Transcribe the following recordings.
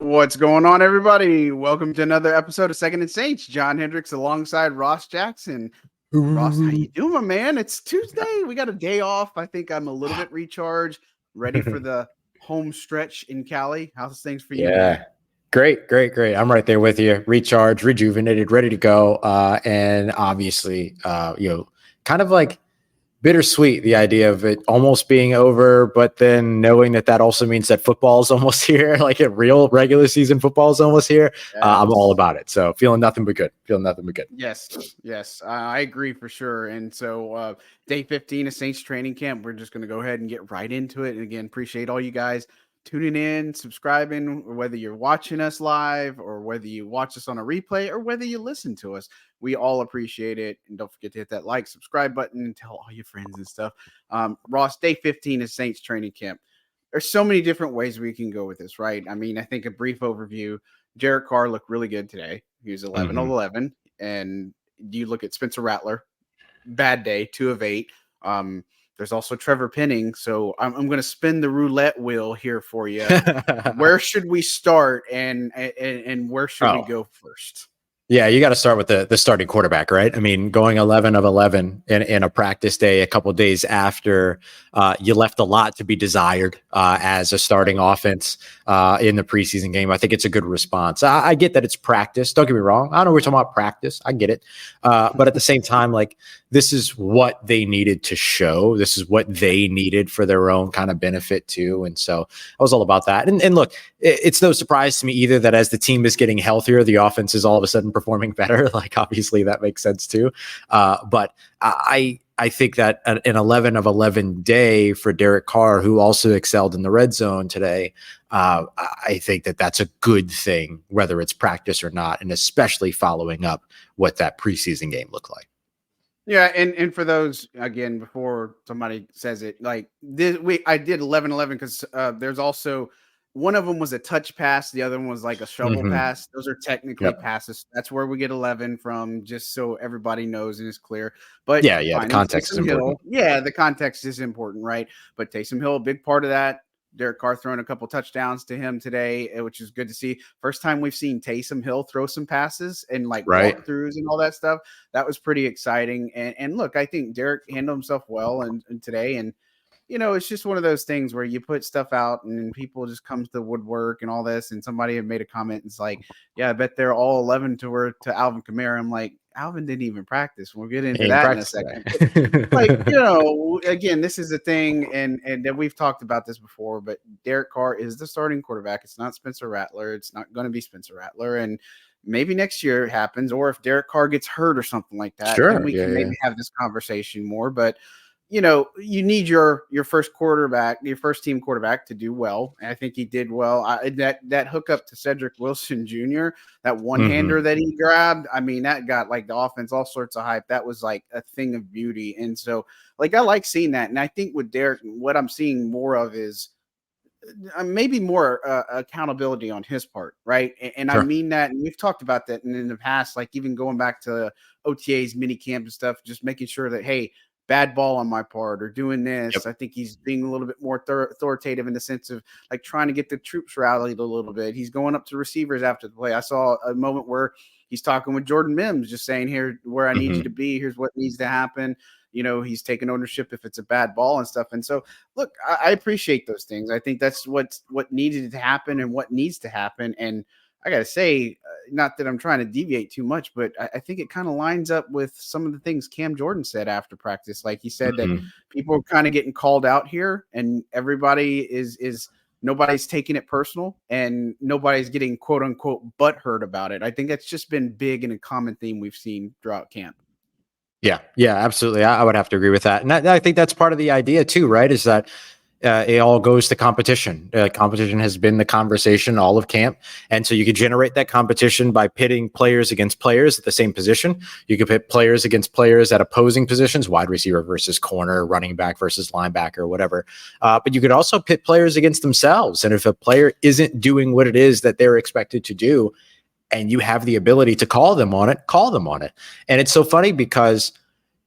What's going on, everybody? Welcome to another episode of Second and Saints. John Hendricks alongside Ross Jackson. Ross, how you doing, my man? It's Tuesday. We got a day off. I think I'm a little bit recharged, ready for the home stretch in Cali. How's things for you? Yeah, great. I'm right there with you. Recharged, rejuvenated, ready to go. And obviously, kind of like bittersweet, the idea of it almost being over, but then knowing that also means that football is almost here, like a real regular season football is almost here. Yes. I'm all about it. So feeling nothing but good. Yes. I agree for sure. And so day 15 of Saints training camp, we're just going to go ahead and get right into it. And again, appreciate all you guys tuning in, subscribing, whether you're watching us live or whether you watch us on a replay or whether you listen to us. We all appreciate it. And don't forget to hit that like, subscribe button and tell all your friends and stuff. Ross, day 15 is Saints training camp. There's so many different ways we can go with this, right? I mean, I think a brief overview. Derek Carr looked really good today. He was 11 of 11. And you look at Spencer Rattler, bad day, 2 of 8. There's also Trevor Penning. So I'm going to spin the roulette wheel here for you. Where should we start and where should we go first? Yeah, you got to start with the starting quarterback, right? I mean, going 11 of 11 in a practice day a couple of days after you left a lot to be desired as a starting offense in the preseason game. I think it's a good response. I get that it's practice. Don't get me wrong. I know we're talking about practice. I get it. But at the same time, like, this is what they needed to show. This is what they needed for their own kind of benefit too. And so I was all about that. And look, it's no surprise to me either that as the team is getting healthier, the offense is all of a sudden performing better. Like, obviously that makes sense too. But I think that an 11 of 11 day for Derek Carr, who also excelled in the red zone today, I think that's a good thing, whether it's practice or not, and especially following up what that preseason game looked like. Yeah, and for those, again, before somebody says it, like this, I did 11-11 because there's also one of them was a touch pass, the other one was like a shovel pass. Those are technically passes. That's where we get 11 from, just so everybody knows and is clear. But yeah, the context is important. The context is important, right? But Taysom Hill, a big part of that. Derek Carr throwing a couple touchdowns to him today, which is good to see. First time we've seen Taysom Hill throw some passes and like walkthroughs and all that stuff. That was pretty exciting. And look, I think Derek handled himself well and today. And, you know, it's just one of those things where you put stuff out and people just come to the woodwork and all this. And somebody had made a comment. And it's like, yeah, I bet they're all 11 to Alvin Kamara. I'm like, Alvin didn't even practice. We'll get into that in a second. Like, you know, again, this is a thing, and we've talked about this before, but Derek Carr is the starting quarterback. It's not Spencer Rattler. It's not going to be Spencer Rattler. And maybe next year it happens, or if Derek Carr gets hurt or something like that, then we can maybe have this conversation more. But you know, you need your first quarterback, your first team quarterback to do well. And I think he did well. That hookup to Cedric Wilson Jr., that one-hander that he grabbed, I mean, that got like the offense all sorts of hype. That was like a thing of beauty. And so, like, I like seeing that. And I think with Derek, what I'm seeing more of is maybe more accountability on his part, right? And I mean that, and we've talked about that in the past, like even going back to OTAs, mini camp and stuff, just making sure that, hey, bad ball on my part or doing this. I think he's being a little bit more authoritative in the sense of like trying to get the troops rallied a little bit. He's going up to receivers after the play. I saw a moment where he's talking with Jordan Mims, just saying, here, where I need you to be, here's what needs to happen. You know, he's taking ownership if it's a bad ball and stuff. And so, look, I appreciate those things. I think that's what needed to happen and what needs to happen. And I got to say, not that I'm trying to deviate too much, but I think it kind of lines up with some of the things Cam Jordan said after practice. Like he said that people are kind of getting called out here and everybody is nobody's taking it personal and nobody's getting quote unquote butthurt about it. I think that's just been big and a common theme we've seen throughout camp. Yeah, absolutely. I would have to agree with that. And I think that's part of the idea too, right? Is that it all goes to competition. Competition has been the conversation all of camp. And so you could generate that competition by pitting players against players at the same position. You could pit players against players at opposing positions, wide receiver versus corner, running back versus linebacker, whatever. But you could also pit players against themselves. And if a player isn't doing what it is that they're expected to do, and you have the ability to call them on it, call them on it. And it's so funny because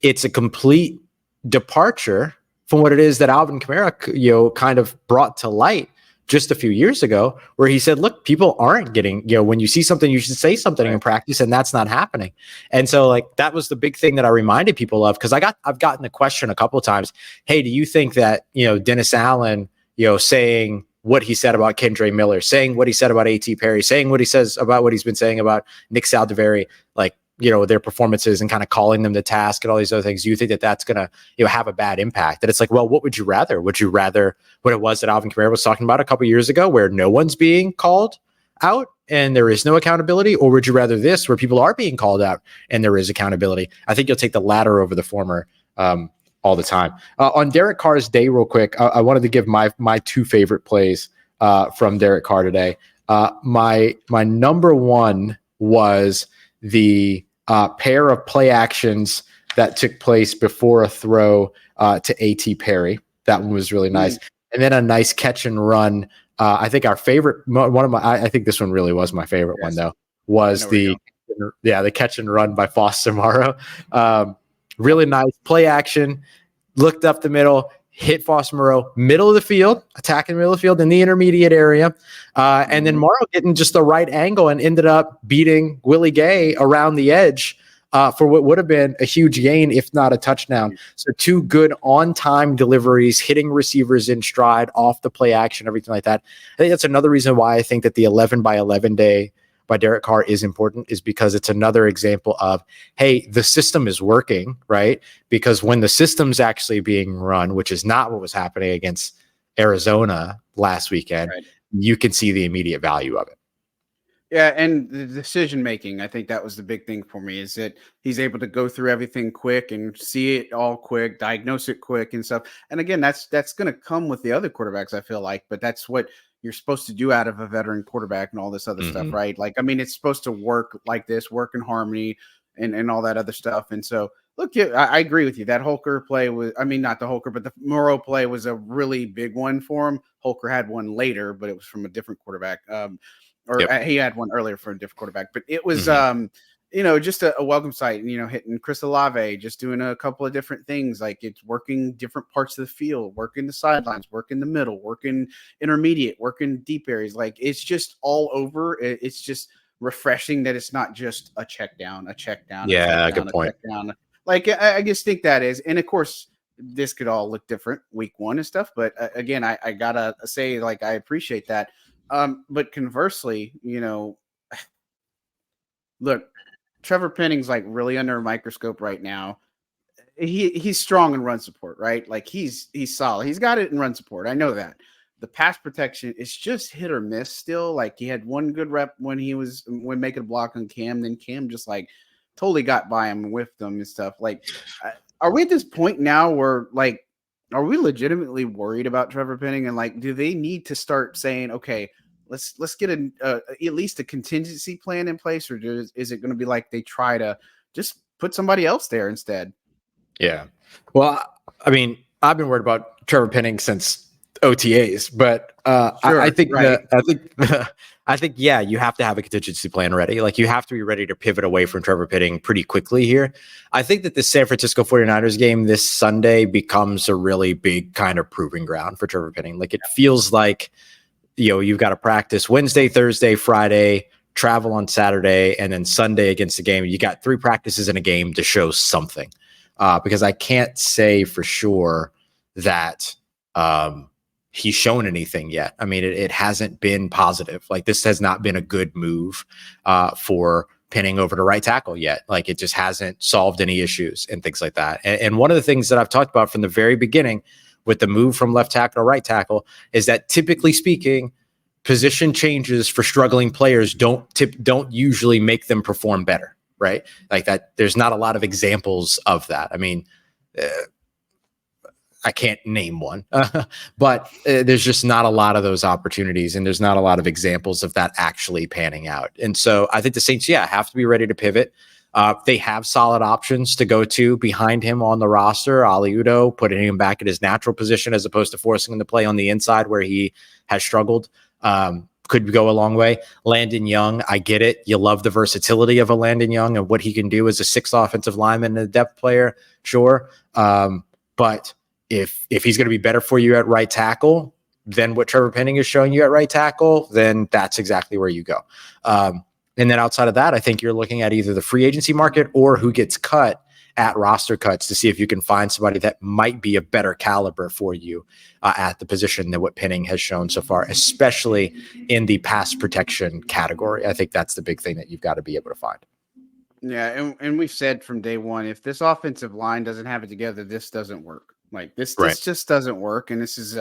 it's a complete departure from what it is that Alvin Kamara, kind of brought to light just a few years ago, where he said, look, people aren't getting, when you see something, you should say something in practice, and that's not happening. And so like, that was the big thing that I reminded people of, because I've gotten the question a couple of times, hey, do you think that, Dennis Allen, saying what he said about Kendre Miller, saying what he said about A.T. Perry, saying what he says about what he's been saying about Nick Saldiveri, like, their performances and kind of calling them to task and all these other things, you think that that's going to, have a bad impact? That it's like, well, what would you rather? Would you rather what it was that Alvin Kamara was talking about a couple years ago, where no one's being called out and there is no accountability? Or would you rather this, where people are being called out and there is accountability? I think you'll take the latter over the former all the time. On Derek Carr's day, real quick, I wanted to give my two favorite plays from Derek Carr today. My number one was the pair of play actions that took place before a throw to A.T. Perry. That one was really nice. And then a nice catch and run. I think our favorite, I think this one really was my favorite one, though, was the catch and run by Foster Morrow. Really nice play action, looked up the middle, hit Foster Moreau, middle of the field, attacking the middle of the field in the intermediate area. And then Morrow getting just the right angle and ended up beating Willie Gay around the edge for what would have been a huge gain, if not a touchdown. So two good on-time deliveries, hitting receivers in stride, off the play action, everything like that. I think that's another reason why I think that the 11-by-11 day by Derek Carr is important, is because it's another example of, hey, the system is working, right? Because when the system's actually being run, which is not what was happening against Arizona last weekend, you can see the immediate value of it. Yeah, and the decision making, I think that was the big thing for me, is that he's able to go through everything quick and see it all quick, diagnose it quick and stuff. And again, that's going to come with the other quarterbacks, I feel like, but that's what you're supposed to do out of a veteran quarterback and all this other stuff, right? Like, I mean, it's supposed to work like this, work in harmony and all that other stuff. And so, look, I agree with you. That Holker play was, I mean, not the Holker, but the Moreau play was a really big one for him. Holker had one later, but it was from a different quarterback. He had one earlier for a different quarterback, but it was, just a welcome sight, hitting Chris Olave, just doing a couple of different things. Like, it's working different parts of the field, working the sidelines, working the middle, working intermediate, working deep areas. Like, it's just all over. It's just refreshing that it's not just a check down. Yeah, good point. Like, I just think that is, and of course, this could all look different week one and stuff. But again, I gotta say, like, I appreciate that. But conversely, look, Trevor Penning's like really under a microscope right now. He's strong in run support, right? Like, he's solid. He's got it in run support. I know that. The pass protection is just hit or miss still. Like, he had one good rep when making a block on Cam, then Cam just like totally got by him and whiffed them and stuff. Like, are we at this point now where, like, are we legitimately worried about Trevor Penning? And like, do they need to start saying, okay, let's get at least a contingency plan in place, or is it going to be like they try to just put somebody else there instead? Yeah. Well, I mean, I've been worried about Trevor Penning since OTAs, but Sure, I think you have to have a contingency plan ready. Like, you have to be ready to pivot away from Trevor Penning pretty quickly here. I think that the San Francisco 49ers game this Sunday becomes a really big kind of proving ground for Trevor Penning. Like, it feels like, you've got to practice Wednesday, Thursday, Friday, travel on Saturday, and then Sunday against the game. You got 3 practices in a game to show something. Because I can't say for sure that he's shown anything yet. I mean, it hasn't been positive. Like, this has not been a good move for Penning over to right tackle yet. Like, it just hasn't solved any issues and things like that. And one of the things that I've talked about from the very beginning with the move from left tackle to right tackle is that, typically speaking, position changes for struggling players don't usually make them perform better, right? Like that, there's not a lot of examples of that. I mean, I can't name one, but there's just not a lot of those opportunities, and there's not a lot of examples of that actually panning out. And so I think the Saints, have to be ready to pivot. They have solid options to go to behind him on the roster. Ali Udo, putting him back at his natural position as opposed to forcing him to play on the inside where he has struggled. Could go a long way. Landon Young, I get it. You love the versatility of a Landon Young and what he can do as a sixth offensive lineman and a depth player, sure. But if he's going to be better for you at right tackle than what Trevor Penning is showing you at right tackle, then that's exactly where you go. And then outside of that, I think you're looking at either the free agency market or who gets cut at roster cuts to see if you can find somebody that might be a better caliber for you at the position than what Penning has shown so far, especially in the pass protection category. I think that's the big thing that you've got to be able to find. Yeah, and we've said from day one, if this offensive line doesn't have it together, this doesn't work. Like this just doesn't work, and this is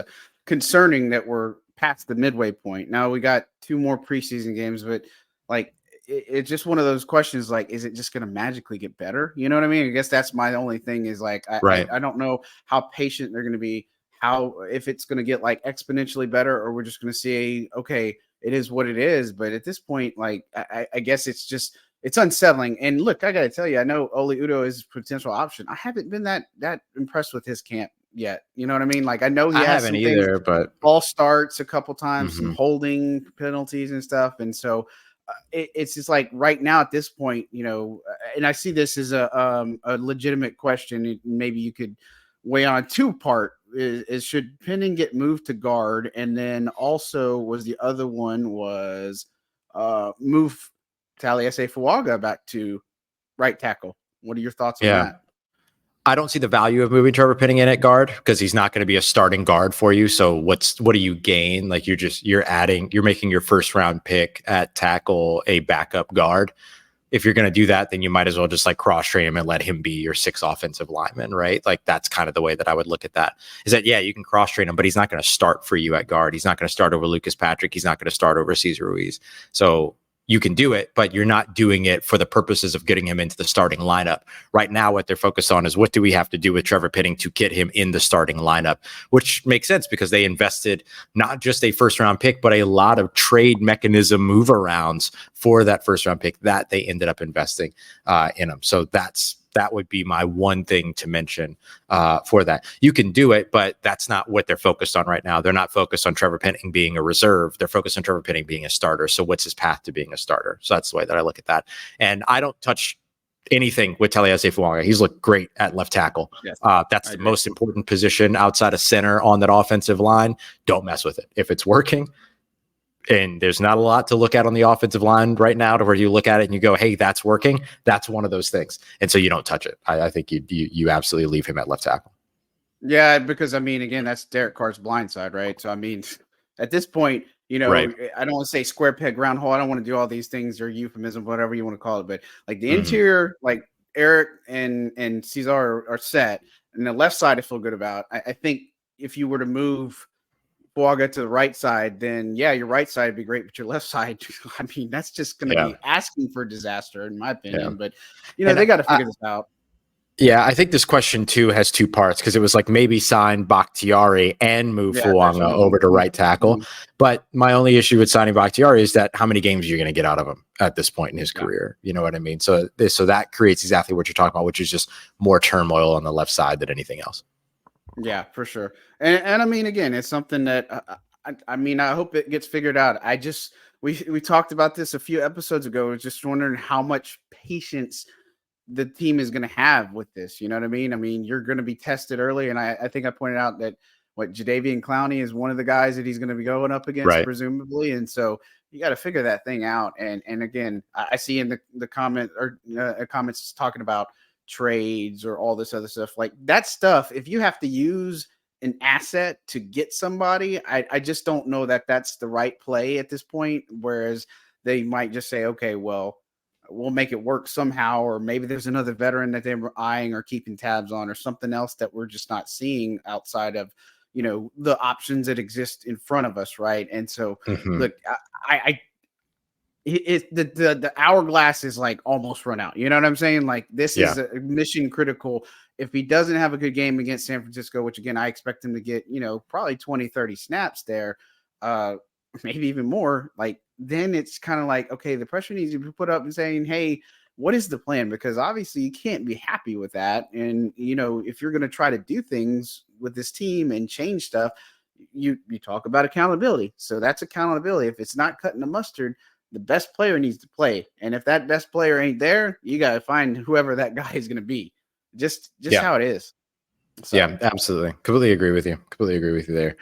concerning that we're past the midway point. Now we got 2 more preseason games, but like it's just one of those questions. Like, is it just going to magically get better? You know what I mean? I guess that's my only thing. Is like I don't know how patient they're going to be. If it's going to get like exponentially better, or we're just going to see, okay, it is what it is. But at this point, like I guess it's unsettling. And look, I got to tell you, I know Oli Udo is a potential option. I haven't been that impressed with his camp yet. You know what I mean? Like I know he hasn't either, but all starts a couple times, some holding penalties and stuff. And so it's just like right now at this point, and I see this as a legitimate question. Maybe you could weigh on 2-part is should Penning get moved to guard? And then also was the other one was move Taliese Fuaga back to right tackle. What are your thoughts on that? I don't see the value of moving Trevor Penning in at guard because he's not going to be a starting guard for you. So what do you gain? Like you're making your first round pick at tackle a backup guard. If you're going to do that, then you might as well just like cross train him and let him be your 6th offensive lineman, right? Like that's kind of the way that I would look at that. Is that you can cross train him, but he's not going to start for you at guard. He's not going to start over Lucas Patrick. He's not going to start over Cesar Ruiz. So you can do it, but you're not doing it for the purposes of getting him into the starting lineup. Right now, what they're focused on is what do we have to do with Trevor Penning to get him in the starting lineup, which makes sense because they invested not just a first-round pick, but a lot of trade mechanism move-arounds for that first-round pick that they ended up investing in him. So that would be my one thing to mention for that. You can do it, but that's not what they're focused on right now. They're not focused on Trevor Penning being a reserve. They're focused on Trevor Penning being a starter. So what's his path to being a starter? So that's the way that I look at that. And I don't touch anything with Taliese Fuaga. He's looked great at left tackle. Yes, that's the most important position outside of center on that offensive line. Don't mess with it. If it's working, and there's not a lot to look at on the offensive line right now to where you look at it and you go, hey, that's working. That's one of those things. And so you don't touch it. I think you absolutely leave him at left tackle. Yeah, because I mean, again, that's Derek Carr's blind side, right? So I mean, at this point, I don't want to say square peg round hole. I don't want to do all these things or euphemism, whatever you want to call it. But like the interior, like Eric and Cesar are set. And the left side I feel good about. I think if you were to move Fuaga to the right side, then your right side would be great, but your left side, I mean, that's just going to be asking for disaster, in my opinion. But they got to figure this out. Yeah, I think this question too has 2 parts because it was like maybe sign Bakhtiari and move Fuaga over to right tackle. But my only issue with signing Bakhtiari is that how many games are you going to get out of him at this point in his career? You know what I mean? So that creates exactly what you're talking about, which is just more turmoil on the left side than anything else. Yeah, for sure. And I mean, again, it's something that I hope it gets figured out. We talked about this a few episodes ago. I was just wondering how much patience the team is going to have with this. You know what I mean? I mean, you're going to be tested early. And I think I pointed out that Jadeveon Clowney is one of the guys that he's going to be going up against, presumably. And so you got to figure that thing out. And again, I see in the comments talking about trades or all this other stuff, like that stuff. If you have to use an asset to get somebody, I just don't know that that's the right play at this point. Whereas they might just say, okay, well, we'll make it work somehow, or maybe there's another veteran that they were eyeing or keeping tabs on, or something else that we're just not seeing outside of the options that exist in front of us, right? And so look, the hourglass is like almost run out. You know what I'm saying? Like this is a mission critical if he doesn't have a good game against San Francisco, which again, I expect him to get, probably 20, 30 snaps there, maybe even more, like, then it's kind of like, okay, the pressure needs to be put up and saying, hey, what is the plan? Because obviously you can't be happy with that. And, if you're going to try to do things with this team and change stuff, you talk about accountability. So that's accountability. If it's not cutting the mustard, the best player needs to play. And if that best player ain't there, you got to find whoever that guy is going to be. Just how it is. So. Yeah, absolutely. Completely agree with you. There.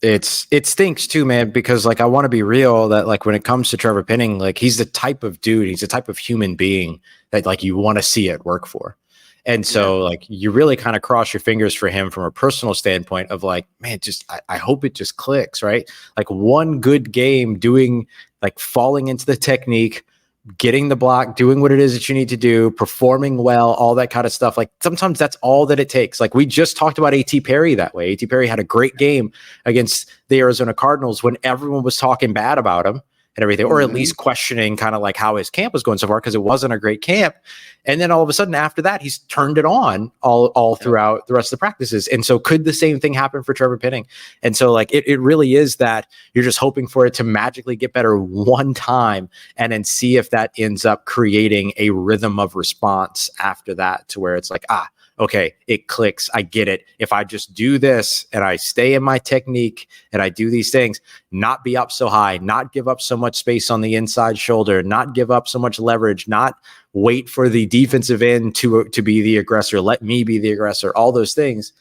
It stinks too, man, because like, I want to be real that like, when it comes to Trevor Penning, like, he's the type of dude, he's the type of human being that like you want to see it work for. And so like, you really kind of cross your fingers for him from a personal standpoint of like, man, I hope it just clicks, right? Like, one good game doing, like, falling into the technique, getting the block, doing what it is that you need to do, performing well, all that kind of stuff. Like, sometimes that's all that it takes. Like, we just talked about A.T. Perry that way. A.T. Perry had a great game against the Arizona Cardinals when everyone was talking bad about him and everything, or at least questioning kind of like how his camp was going so far, because it wasn't a great camp. And then all of a sudden after that, he's turned it on all throughout the rest of the practices. And so could the same thing happen for Trevor Penning? And so like, it really is that you're just hoping for it to magically get better one time and then see if that ends up creating a rhythm of response after that, to where it's like, okay, it clicks. I get it. If I just do this and I stay in my technique and I do these things, not be up so high, not give up so much space on the inside shoulder, not give up so much leverage, not wait for the defensive end to be the aggressor, let me be the aggressor, all those things,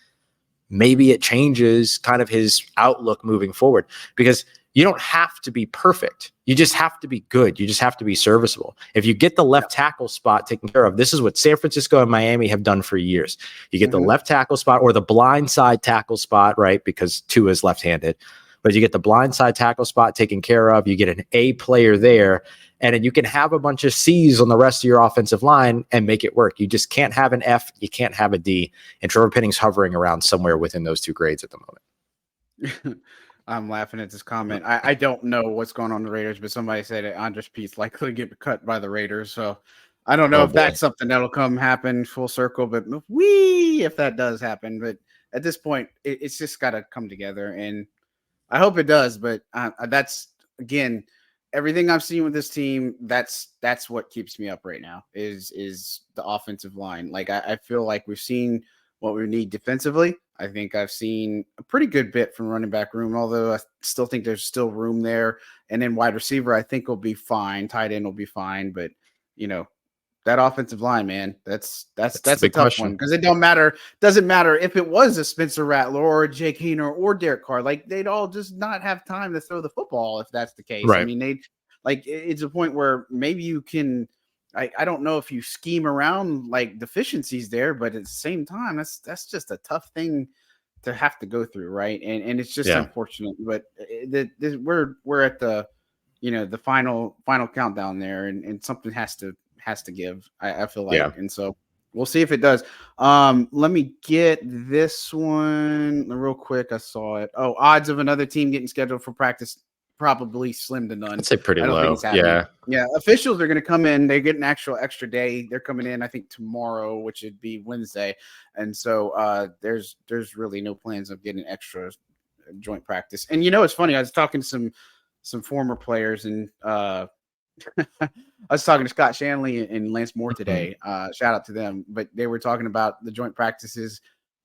maybe it changes kind of his outlook moving forward. Because you don't have to be perfect. You just have to be good. You just have to be serviceable. If you get the left tackle spot taken care of, this is what San Francisco and Miami have done for years. You get the left tackle spot or the blind side tackle spot, right? Because Tua is left-handed. But you get the blind side tackle spot taken care of. You get an A player there. And then you can have a bunch of C's on the rest of your offensive line and make it work. You just can't have an F. You can't have a D. And Trevor Penning's hovering around somewhere within those two grades at the moment. I'm laughing at this comment. I don't know what's going on with the Raiders, but somebody said that Andres Pete's likely to get cut by the Raiders. So I don't know if that's something that'll happen full circle, but if that does happen. But at this point, it's just got to come together, and I hope it does. But that's, again, everything I've seen with this team, that's what keeps me up right now is the offensive line. Like, I feel like we've seen what we need defensively. I think I've seen a pretty good bit from running back room, although I still think there's still room there. And then wide receiver, I think will be fine. Tight end will be fine. But, that offensive line, man, that's a tough question. One, because it doesn't matter if it was a Spencer Rattler or a Jake Haener or Derek Carr. Like, they'd all just not have time to throw the football if that's the case. Right. I mean, it's a point where maybe you can – I don't know if you scheme around like deficiencies there, but at the same time, that's just a tough thing to have to go through, right? And it's just unfortunate. But we're at the the final countdown there, and something has to give. I feel like, and so we'll see if it does. Let me get this one real quick. I saw it. Oh, odds of another team getting scheduled for practice. Probably slim to none. I'd say pretty low. Yeah. Officials are going to come in. They get an extra day. They're coming in, I think, tomorrow, which would be Wednesday. And so there's really no plans of getting extra joint practice. And it's funny. I was talking to some former players, and I was talking to Scott Shanley and Lance Moore today. Shout out to them. But they were talking about the joint practices.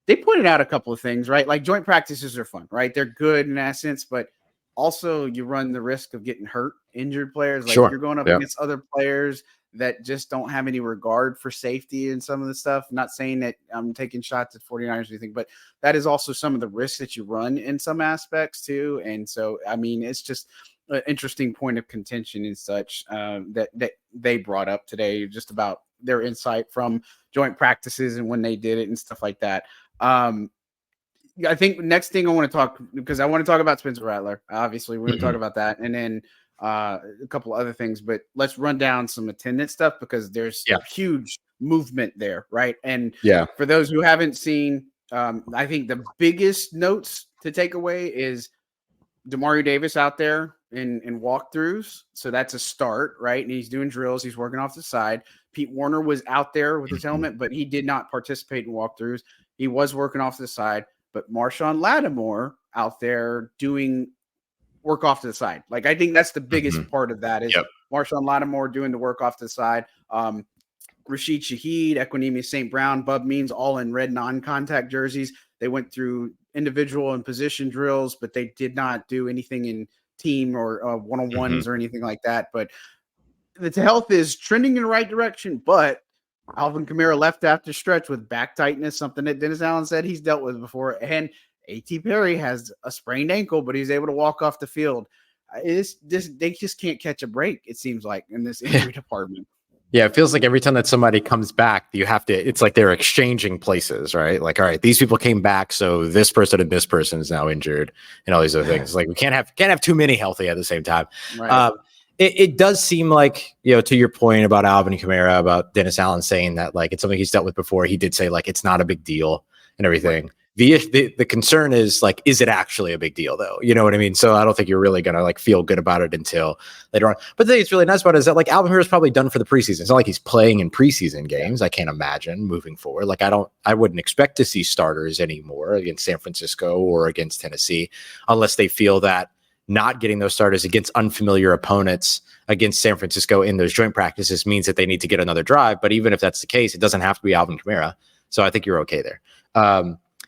They pointed out a couple of things, right? Like, joint practices are fun, right? They're good in that sense, but also you run the risk of getting injured players. Like, you're going up against other players that just don't have any regard for safety and some of the stuff. I'm not saying that I'm taking shots at 49ers or anything, but that is also some of the risks that you run in some aspects too. And so, I mean, it's just an interesting point of contention and such that they brought up today, just about their insight from joint practices and when they did it and stuff like that. I think next thing I want to talk, because I want to talk about Spencer Rattler. Obviously, we're going to talk about that, and then a couple other things. But let's run down some attendance stuff, because there's a huge movement there, right? And for those who haven't seen, I think the biggest notes to take away is Demario Davis out there in walkthroughs. So that's a start, right? And he's doing drills. He's working off the side. Pete Warner was out there with his helmet, but he did not participate in walkthroughs. He was working off to the side, but Marshawn Lattimore out there doing work off to the side. Like, I think that's the biggest part of that is Marshawn Lattimore doing the work off to the side. Rashid Shaheed, Equinemius St. Brown, Bub Means, all in red non-contact jerseys. They went through individual and position drills, but they did not do anything in team or one-on-ones or anything like that. But the health is trending in the right direction, but Alvin Kamara left after stretch with back tightness, something that Dennis Allen said he's dealt with before. And A.T. Perry has a sprained ankle, but he's able to walk off the field. They just can't catch a break, it seems like, in this injury department. Yeah, it feels like every time that somebody comes back, you have to, it's like they're exchanging places, right? Like, all right, these people came back, so this person and this person is now injured and all these other things. Like, we can't have too many healthy at the same time. Right. It does seem like, to your point about Alvin Kamara, about Dennis Allen saying that, like, it's something he's dealt with before. He did say, like, it's not a big deal and everything. Right. The concern is, like, is it actually a big deal, though? You know what I mean? So I don't think you're really going to, like, feel good about it until later on. But the thing that's really nice about it is that, like, Alvin Kamara is probably done for the preseason. It's not like he's playing in preseason games. I can't imagine moving forward. Like, I wouldn't expect to see starters anymore against San Francisco or against Tennessee unless they feel that not getting those starters against unfamiliar opponents against San Francisco in those joint practices means that they need to get another drive. But even if that's the case, it doesn't have to be Alvin Kamara. So I think you're okay there.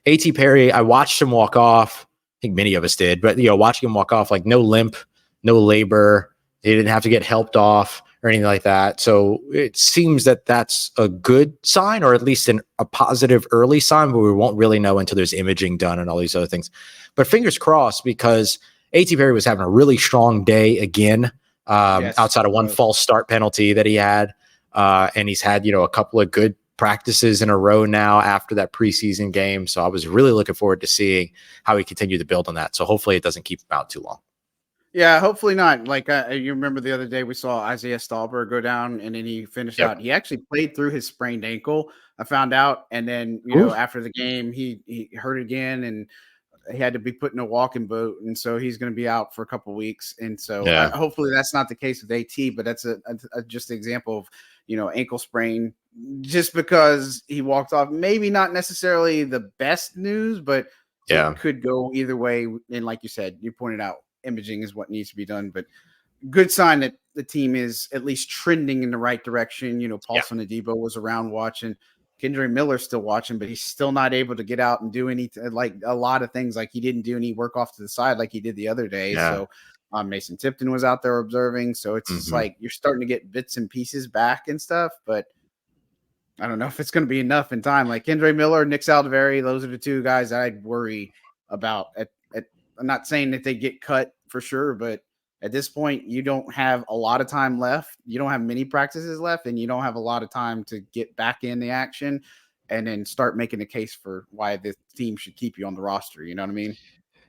A.T. Perry, I watched him walk off. I think many of us did, but watching him walk off, like, no limp, no labor. He didn't have to get helped off or anything like that. So it seems that that's a good sign, or at least a positive early sign, but we won't really know until there's imaging done and all these other things. But fingers crossed, because A.T. Perry was having a really strong day again, outside of one false start penalty that he had. And he's had, a couple of good practices in a row now after that preseason game. So I was really looking forward to seeing how he continued to build on that. So hopefully it doesn't keep him out too long. Yeah, hopefully not. Like, you remember the other day we saw Isaiah Stallberg go down and then he finished out. He actually played through his sprained ankle, I found out. And then, after the game, he hurt again and he had to be put in a walking boot. And so he's going to be out for a couple of weeks. And so hopefully that's not the case with AT, but that's just an example of, ankle sprain, just because he walked off. Maybe not necessarily the best news, but it could go either way. And like you said, you pointed out, imaging is what needs to be done, but good sign that the team is at least trending in the right direction. Paulson Adebo was around watching. Kendre Miller's still watching, but he's still not able to get out and do like a lot of things. Like, he didn't do any work off to the side like he did the other day. So Mason Tipton was out there observing. So it's just like you're starting to get bits and pieces back and stuff, but I don't know if it's going to be enough in time. Like Kendre Miller, Nick Saldiveri, those are the two guys I'd worry about. I'm not saying that they get cut for sure, but at this point, you don't have a lot of time left. You don't have many practices left, and you don't have a lot of time to get back in the action and then start making a case for why the team should keep you on the roster. You know what I mean?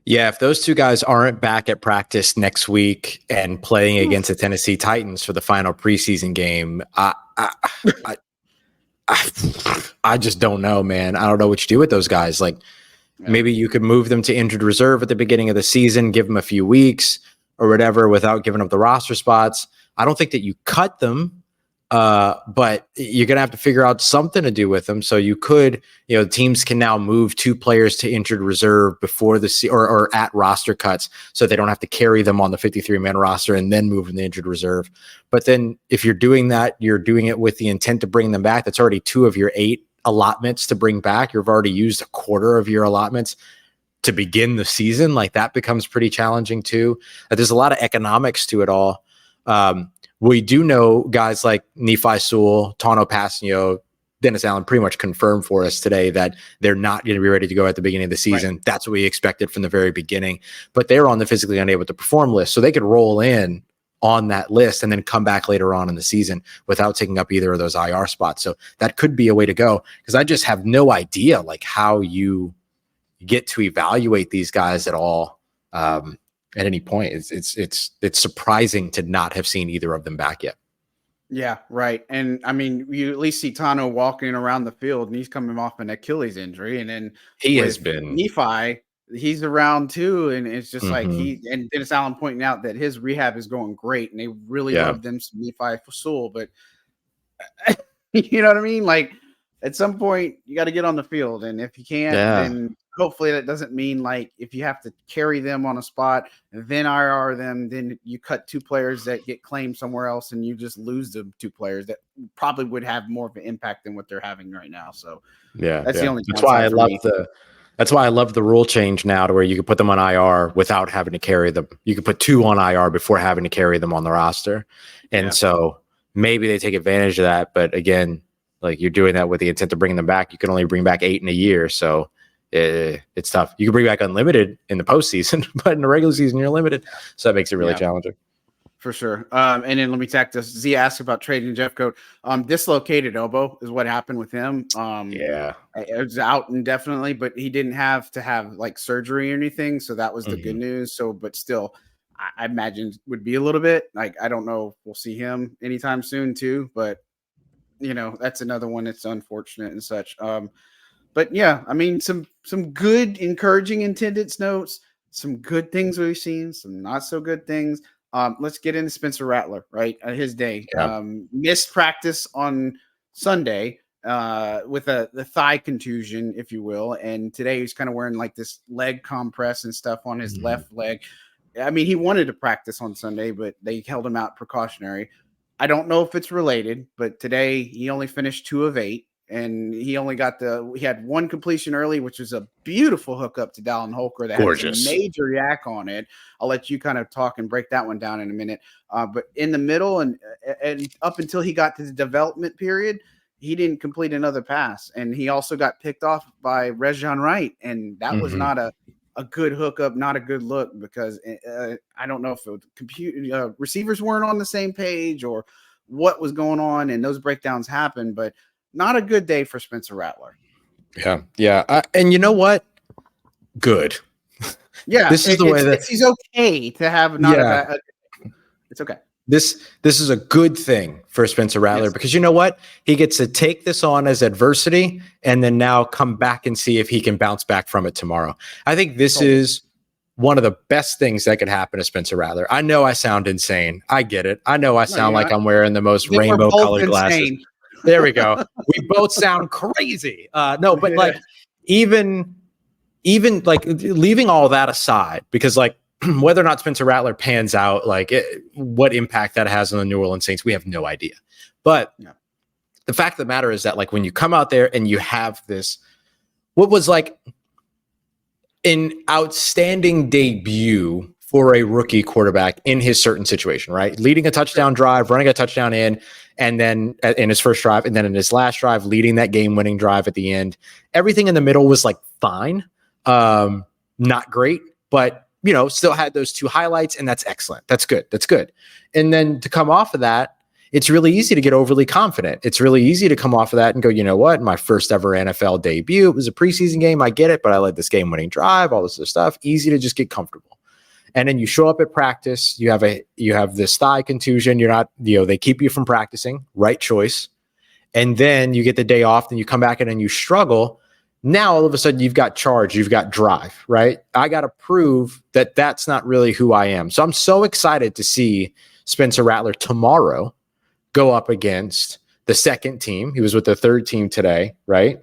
Yeah, if those two guys aren't back at practice next week and playing against the Tennessee Titans for the final preseason game, I just don't know, man. I don't know what you do with those guys. Like, maybe you could move them to injured reserve at the beginning of the season, give them a few weeks or whatever without giving up the roster spots. I don't think that you cut them, but you're going to have to figure out something to do with them. So you could, teams can now move 2 players to injured reserve before the or at roster cuts, so they don't have to carry them on the 53-man roster and then move in the injured reserve. But then if you're doing that, you're doing it with the intent to bring them back. That's already 2 of your 8 allotments to bring back. You've already used a quarter of your allotments to begin the season. Like, that becomes pretty challenging too. There's a lot of economics to it all. We do know guys like Nephi Sewell, Tano Passanio, Dennis Allen pretty much confirmed for us today that they're not going to be ready to go at the beginning of the season. Right. That's what we expected from the very beginning. But they're on the physically unable to perform list, so they could roll in on that list and then come back later on in the season without taking up either of those IR spots. So that could be a way to go, because I just have no idea like how you get to evaluate these guys at all. At any point, it's surprising to not have seen either of them back yet. Yeah, right. And I mean, you at least see Tano walking around the field, and he's coming off an Achilles injury, and then he has been Nephi. He's around too, and it's just like and Dennis Allen pointing out that his rehab is going great, and they really love them some Nephi Sewell, but You know what I mean? Like at some point you got to get on the field. And if you can't, then hopefully that doesn't mean like if you have to carry them on a spot, then IR them, then you cut 2 players that get claimed somewhere else and you just lose the 2 players that probably would have more of an impact than what they're having right now. So that's the only That's why I love the rule change now to where you can put them on IR without having to carry them. You can put 2 on IR before having to carry them on the roster. And so maybe they take advantage of that. But again, like you're doing that with the intent of bringing them back. You can only bring back 8 in a year. So it's tough. You can bring back unlimited in the postseason, but in the regular season, you're limited. So that makes it really challenging. For sure. And then let me tack this. Z asked about trading Jeff Coat. Dislocated elbow is what happened with him. It was out indefinitely, but he didn't have to have like surgery or anything. So that was the good news. So, but still, I imagine would be a little bit like, I don't know if we'll see him anytime soon too, but you know, that's another one that's unfortunate and such. But yeah, I mean, some good encouraging attendance notes, some good things we've seen, some not so good things. Let's get into Spencer Rattler, right? His day. Missed practice on Sunday with the thigh contusion, if you will. And today he's kind of wearing like this leg compress and stuff on his left leg. I mean, he wanted to practice on Sunday, but they held him out precautionary. I don't know if it's related, but today he only finished 2 of 8. And he only got he had 1 completion early, which was a beautiful hookup to Dallin Holker that had a major yak on it. I'll let you kind of talk and break that one down in a minute. But in the middle and up until he got to the development period, he didn't complete another pass. And he also got picked off by Rejon Wright. And that was not a good hookup, not a good look, because I don't know if it receivers weren't on the same page or what was going on. And those breakdowns happened, but not a good day for Spencer Rattler. Yeah. And you know what? Good. Yeah. This is the way that he's okay to have not a bad. It's okay. This is a good thing for Spencer Rattler because you know what? He gets to take this on as adversity and then now come back and see if he can bounce back from it tomorrow. I think this is one of the best things that could happen to Spencer Rattler. I know I sound insane. I get it. I know I sound like I'm wearing the most rainbow colored glasses. There we go. We both sound crazy. No, but like even like leaving all that aside, because like whether or not Spencer Rattler pans out, like what impact that has on the New Orleans Saints, we have no idea. But the fact of the matter is that like when you come out there and you have this, what was like an outstanding debut for a rookie quarterback in his certain situation, right? Leading a touchdown drive, running a touchdown in, and then in his first drive, and then in his last drive, leading that game-winning drive at the end. Everything in the middle was like fine, not great, but you know, still had those 2 highlights, and that's excellent. That's good. That's good. And then to come off of that, it's really easy to get overly confident. It's really easy to come off of that and go, you know what? My first ever NFL debut. It was a preseason game. I get it, but I led this game-winning drive, all this other stuff. Easy to just get comfortable. And then you show up at practice, you have this thigh contusion, you're not, they keep you from practicing, right choice. And then you get the day off and you come back in and you struggle. Now, all of a sudden you've got charge, you've got drive, right? I got to prove that that's not really who I am. So I'm so excited to see Spencer Rattler tomorrow go up against the second team. He was with the third team today, right?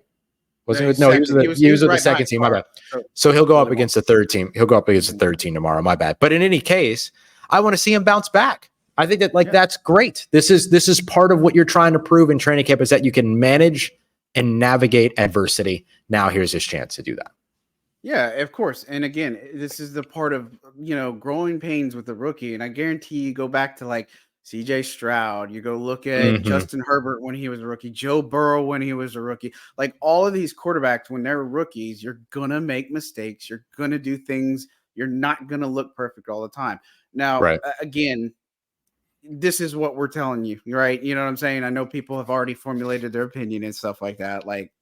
He was with the second team. My bad. So he'll go up against the third team. He'll go up against the third team tomorrow. My bad. But in any case, I want to see him bounce back. I think that that's great. This is part of what you're trying to prove in training camp is that you can manage and navigate adversity. Now here's his chance to do that. Yeah, of course. And again, this is the part of, growing pains with the rookie. And I guarantee you go back to like CJ Stroud, you go look at Justin Herbert when he was a rookie, Joe Burrow when he was a rookie, like all of these quarterbacks, when they're rookies, you're going to make mistakes. You're going to do things. You're not going to look perfect all the time. Now, again, this is what we're telling you, right? You know what I'm saying? I know people have already formulated their opinion and stuff like that. Like,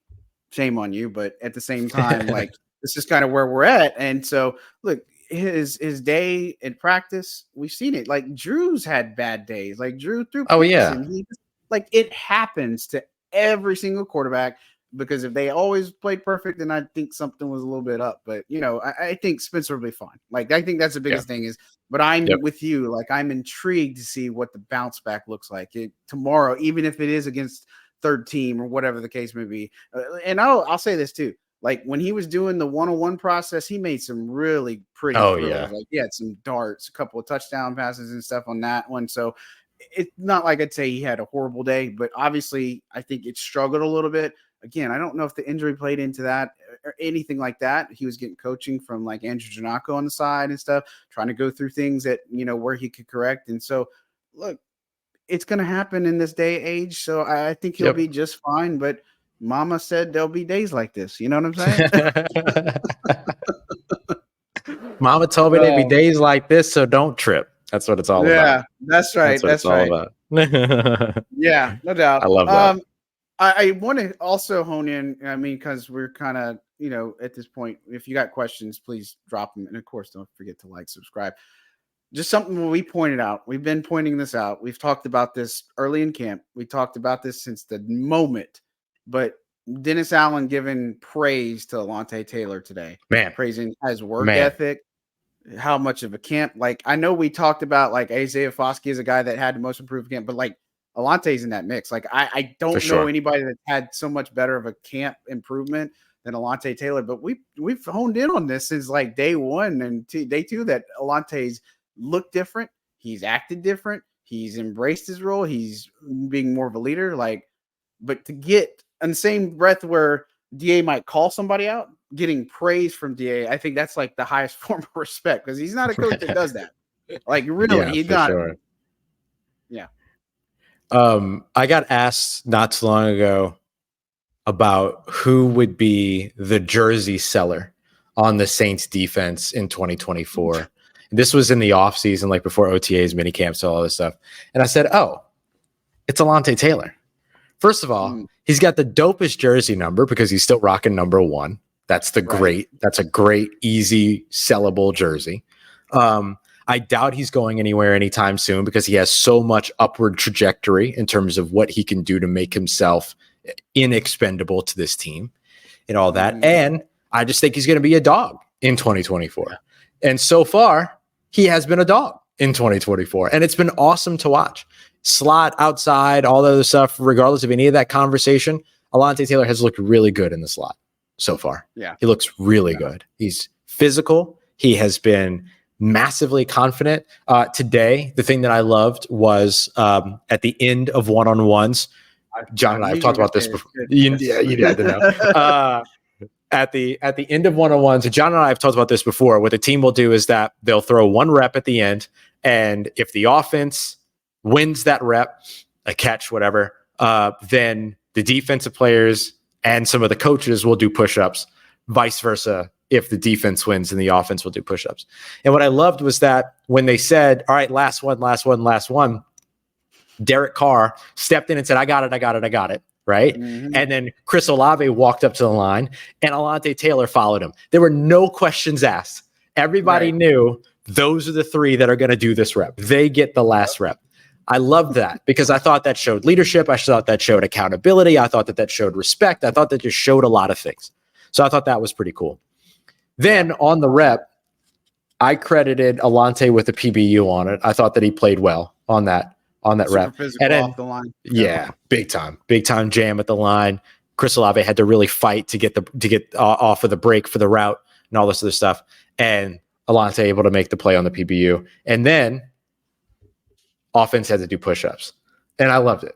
shame on you. But at the same time, like, this is kind of where we're at. And so, look, his day in practice, we've seen it. Like Drew's had bad days. Like Drew threw. Oh yeah. Like it happens to every single quarterback. because if they always played perfect, then I think something was a little bit up. But I think Spencer will be fine. Like, I think that's the biggest thing is. But I'm with you. Like, I'm intrigued to see what the bounce back looks like tomorrow, even if it is against third team or whatever the case may be. And I'll say this too. Like, when he was doing the one-on-one process, he made some really pretty throws. Yeah. Like, he had some darts, a couple of touchdown passes and stuff on that one. So it's not like I'd say he had a horrible day, but obviously I think it struggled a little bit. Again, I don't know if the injury played into that or anything like that. He was getting coaching from like Andrew Janako on the side and stuff, trying to go through things that, where he could correct. And so, look, it's going to happen in this day and age. So I think he'll be just fine. But Mama said there'll be days like this. You know what I'm saying? Mama told me there'd be days like this, so don't trip. That's what it's all about. Yeah, that's right. That's what it's all about. Yeah, no doubt. I love that. I want to also hone in. I mean, because we're kind of, at this point, if you got questions, please drop them. And of course, don't forget to like, subscribe. Just something we pointed out. We've been pointing this out. We've talked about this early in camp. We talked about this since the moment. But Dennis Allen giving praise to Alontae Taylor today. Man. Praising his work ethic, how much of a camp. Like, I know we talked about like Isaiah Foskey is a guy that had the most improved camp, but like Alontae's in that mix. Like, I don't know anybody that had so much better of a camp improvement than Alontae Taylor. But we've honed in on this since like day one and day two that Alontae's looked different. He's acted different. He's embraced his role. He's being more of a leader. Like, but to get in the same breath where DA might call somebody out, getting praise from DA, I think that's like the highest form of respect because he's not a coach that does that. Like, really, he's not. Sure. Yeah. I got asked not too long ago about who would be the jersey seller on the Saints defense in 2024. This was in the offseason, like before OTAs, mini camps, all this stuff. And I said, it's Alontae Taylor. First of all, he's got the dopest jersey number because he's still rocking number 1. That's that's a great, easy, sellable jersey. I doubt he's going anywhere anytime soon because he has so much upward trajectory in terms of what he can do to make himself inexpendable to this team and all that. And I just think he's going to be a dog in 2024. And so far, he has been a dog in 2024. And it's been awesome to watch. Slot, outside, all the other stuff, regardless of any of that conversation, Alontae Taylor has looked really good in the slot so far. Yeah. He looks really good. He's physical. He has been massively confident. Today, the thing that I loved was at the end of one-on-ones, John and I have talked about this before. You had to know. At the end of one-on-ones, and John and I have talked about this before, what the team will do is that they'll throw one rep at the end, and if the offense wins that rep, a catch, whatever, then the defensive players and some of the coaches will do push-ups, vice versa. If the defense wins and the offense will do push-ups. And what I loved was that when they said, all right, last one, Derek Carr stepped in and said, I got it. Right. Mm-hmm. And then Chris Olave walked up to the line and Alontae Taylor followed him. There were no questions asked. Everybody knew those are the 3 that are going to do this rep. They get the last rep. I loved that because I thought that showed leadership. I thought that showed accountability. I thought that showed respect. I thought that just showed a lot of things. So I thought that was pretty cool. Then on the rep, I credited Alontae with a PBU on it. I thought that he played well on that rep. And then, off the line. Yeah, big time jam at the line. Chris Olave had to really fight to get off of the break for the route and all this other stuff. And Alontae able to make the play on the PBU. And then offense had to do push-ups. And I loved it.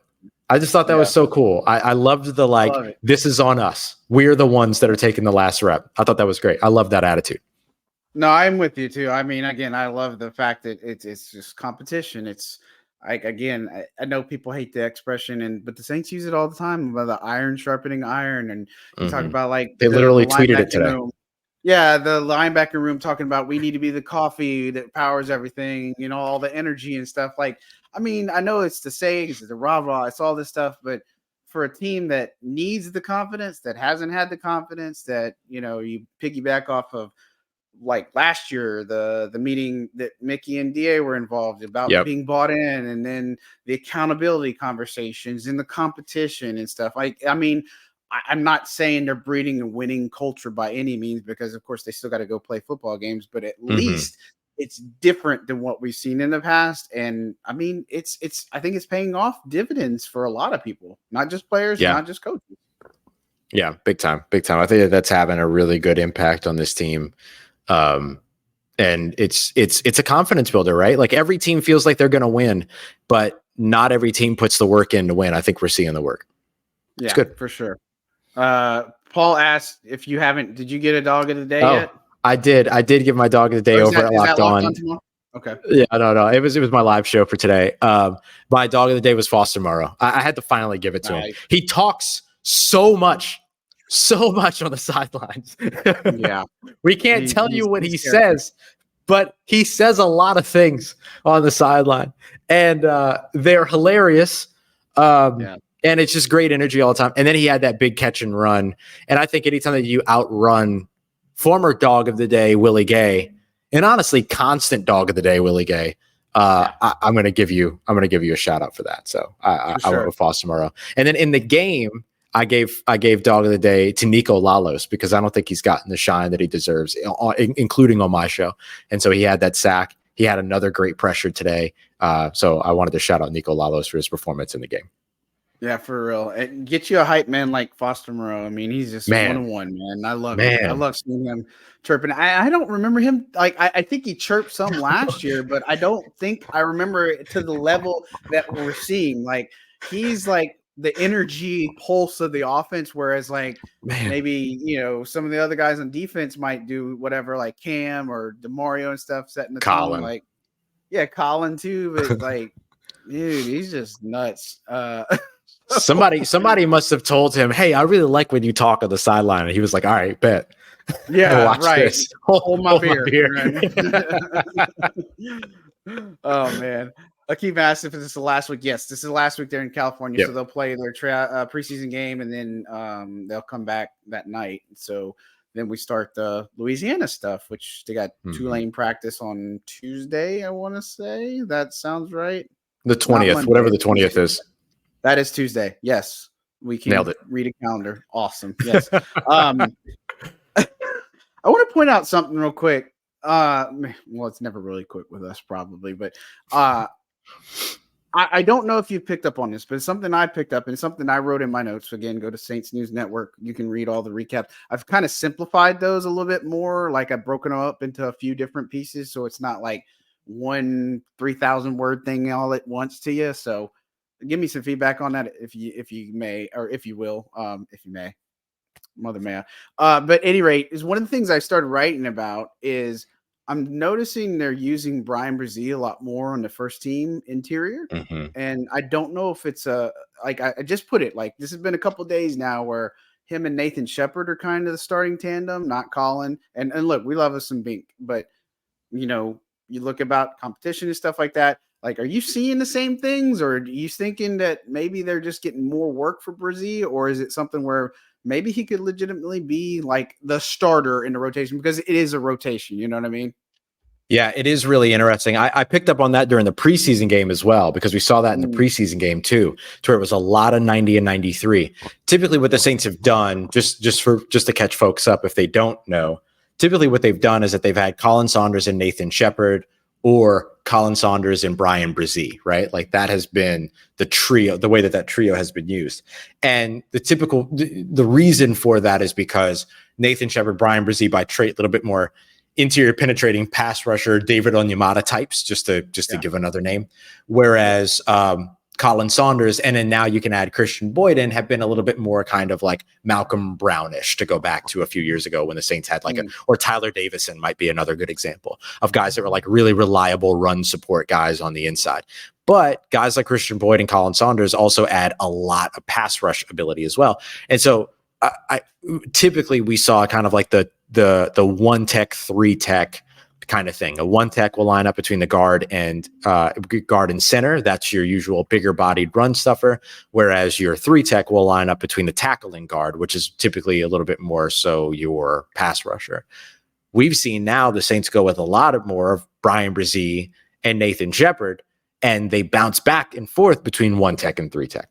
I just thought that was so cool. I loved the this is on us. We're the ones that are taking the last rep. I thought that was great. I love that attitude. No, I'm with you too. I mean, again, I love the fact that it's just competition. It's like, again, I know people hate the expression, but the Saints use it all the time about the iron sharpening iron, and you talk about like they literally tweeted it today. Yeah, the linebacker room talking about we need to be the coffee that powers everything, all the energy and stuff. Like, I mean, I know it's the sayings, it's the rah-rah, it's all this stuff, but for a team that needs the confidence, that hasn't had the confidence, that, you piggyback off of like last year, the meeting that Mickey and DA were involved about being bought in, and then the accountability conversations and the competition and stuff. I mean, I'm not saying they're breeding a winning culture by any means, because of course they still got to go play football games, but at least it's different than what we've seen in the past. And I mean, I think it's paying off dividends for a lot of people, not just players, not just coaches. Yeah, big time. I think that's having a really good impact on this team. And it's a confidence builder, right? Like every team feels like they're going to win, but not every team puts the work in to win. I think we're seeing the work. It's good for sure. Paul asked if you did you get a dog of the day yet? I did give my dog of the day over at Locked On. Okay. Yeah, no. It was my live show for today. My dog of the day was Foster Moreau. I had to finally give it to him. He talks so much on the sidelines. Yeah. We can't tell you what he says, but he says a lot of things on the sideline, and they're hilarious. And it's just great energy all the time. And then he had that big catch and run. And I think anytime that you outrun former dog of the day, Willie Gay, and honestly, constant dog of the day, Willie Gay, I'm going to give you a shout out for that. So I went with Foster Moreau. And then in the game, I gave dog of the day to Nico Lalos, because I don't think he's gotten the shine that he deserves, including on my show. And so he had that sack. He had another great pressure today. So I wanted to shout out Nico Lalos for his performance in the game. Yeah, for real. And get you a hype man like Foster Moreau. I mean, he's just 1-on-1, man. I love it. I love seeing him chirping. I don't remember him. Like, I think he chirped some last year, but I don't think I remember it to the level that we're seeing. Like, he's like the energy pulse of the offense, whereas like maybe, some of the other guys on defense might do whatever, like Cam or DeMario and stuff, setting the tone. Like, Colin too, but like, dude, he's just nuts. Somebody must have told him, "Hey, I really like when you talk on the sideline," and he was like, "All right, bet." Yeah, watch this. Hold my beer. Oh man, I keep asking if this is the last week. Yes, this is the last week. They're in California, so they'll play their preseason game, and then they'll come back that night. So then we start the Louisiana stuff, which they got two-lane practice on Tuesday. I want to say that sounds right. The 20th, whatever the 20th is. That is Tuesday. Yes. We can read a calendar. Awesome. Yes. I want to point out something real quick. Well, it's never really quick with us probably, but I don't know if you've picked up on this, but it's something I picked up and something I wrote in my notes. Again, go to Saints News Network. You can read all the recaps. I've kind of simplified those a little bit more. Like I've broken them up into a few different pieces. So it's not like one 3,000 word thing all at once to you. So give me some feedback on that if you may, or if you will, if you may, mother may. But at any rate, is one of the things I started writing about is I'm noticing they're using Brian Brzee a lot more on the first team interior. And I don't know if it's like I just put it like this has been a couple of days now where him and Nathan Shepard are kind of the starting tandem, not Colin. And look, we love us some Bink, but you look about competition and stuff like that. Like, are you seeing the same things, or are you thinking that maybe they're just getting more work for Brzee, or is it something where maybe he could legitimately be like the starter in the rotation, because it is a rotation, you know what I mean? Yeah, it is really interesting. I picked up on that during the preseason game as well, because we saw that in the preseason game too, to where it was a lot of 90 and 93. Typically what the Saints have done, just to catch folks up if they don't know, typically what they've done is that they've had Colin Saunders and Nathan Shepard, or Colin Saunders and Brian Brzee, right? Like that has been the trio, the way that trio has been used. And the reason for that is because Nathan Shepard, Brian Brzee by trait, a little bit more interior penetrating pass rusher, David Onyemata types, just to give another name. Whereas Colin Saunders, and then now you can add Christian Boyd in, have been a little bit more kind of like Malcolm Brownish, to go back to a few years ago when the Saints had like or Tyler Davison might be another good example of guys that were like really reliable run support guys on the inside. But guys like Christian Boyd and Colin Saunders also add a lot of pass rush ability as well. And so I typically we saw kind of like the 1-tech, 3-tech kind of thing. A 1-tech will line up between the guard and center. That's your usual bigger bodied run stuffer. Whereas your 3-tech will line up between the tackle and guard, which is typically a little bit more so your pass rusher. We've seen now the Saints go with a lot of more of Brian Brzee and Nathan Shepard, and they bounce back and forth between 1-tech and 3-tech.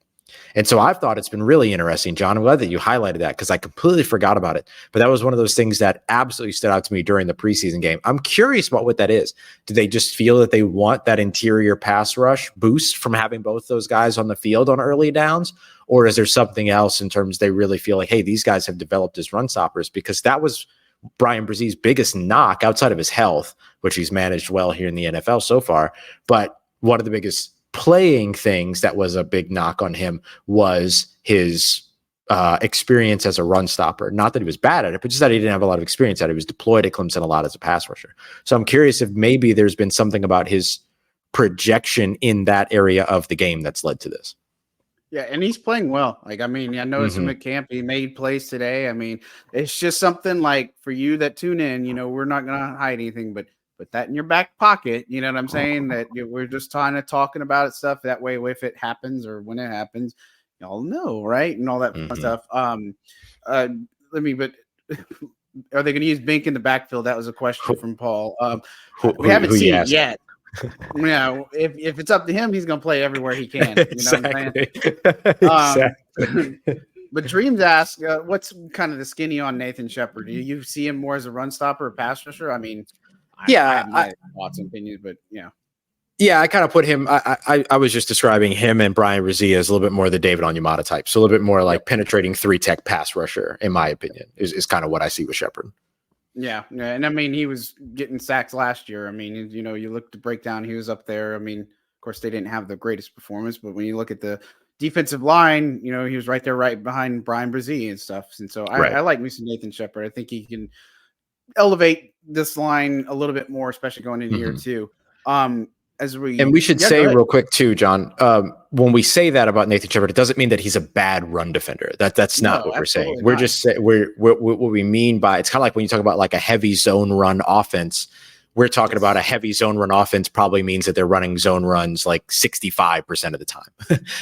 And so I've thought it's been really interesting, John. I'm glad that you highlighted that because I completely forgot about it. But that was one of those things that absolutely stood out to me during the preseason game. I'm curious about what that is. Do they just feel that they want that interior pass rush boost from having both those guys on the field on early downs? Or is there something else in terms they really feel like, hey, these guys have developed as run stoppers? Because that was Bryan Bresee's biggest knock outside of his health, which he's managed well here in the NFL so far. But one of the biggest playing things that was a big knock on him was his experience as a run stopper. Not that he was bad at it, but just that he didn't have a lot of experience at it. He was deployed at Clemson a lot as a pass rusher. So I'm curious if maybe there's been something about his projection in that area of the game that's led to this. Yeah, and he's playing well. Like, I mean, I noticed him at camp. He made plays today. I mean, it's just something like for you that tune in, we're not going to hide anything, but put that in your back pocket. You know what I'm saying? That we're just talking about it stuff. That way, if it happens or when it happens, y'all know, right? And all that fun stuff. But are they going to use Bink in the backfield? That was a question from Paul. We haven't seen it yet. If it's up to him, he's going to play everywhere he can. You know what I'm saying? Exactly. But Dreams asked, what's kind of the skinny on Nathan Shepard? Do you see him more as a run stopper or pass rusher? I mean, I have my thoughts and opinions, but yeah, I kind of put him. I was just describing him and Bryan Bresee as a little bit more the David Onyemata type, so a little bit more like penetrating 3-tech pass rusher, in my opinion, is kind of what I see with Shepard. Yeah, and I mean, he was getting sacks last year. I mean, you look to break down, he was up there. I mean, of course, they didn't have the greatest performance, but when you look at the defensive line, he was right there, right behind Bryan Bresee and stuff. And so I like me some Nathan Shepard. I think he can elevate this line a little bit more, especially going into year two. And we should say real quick too, John, when we say that about Nathan Shepard, it doesn't mean that he's a bad run defender. That's not what we're saying. We're just saying what we mean by, it's kind of like when you talk about like a heavy zone run offense. We're talking about a heavy zone run offense probably means that they're running zone runs like 65% of the time,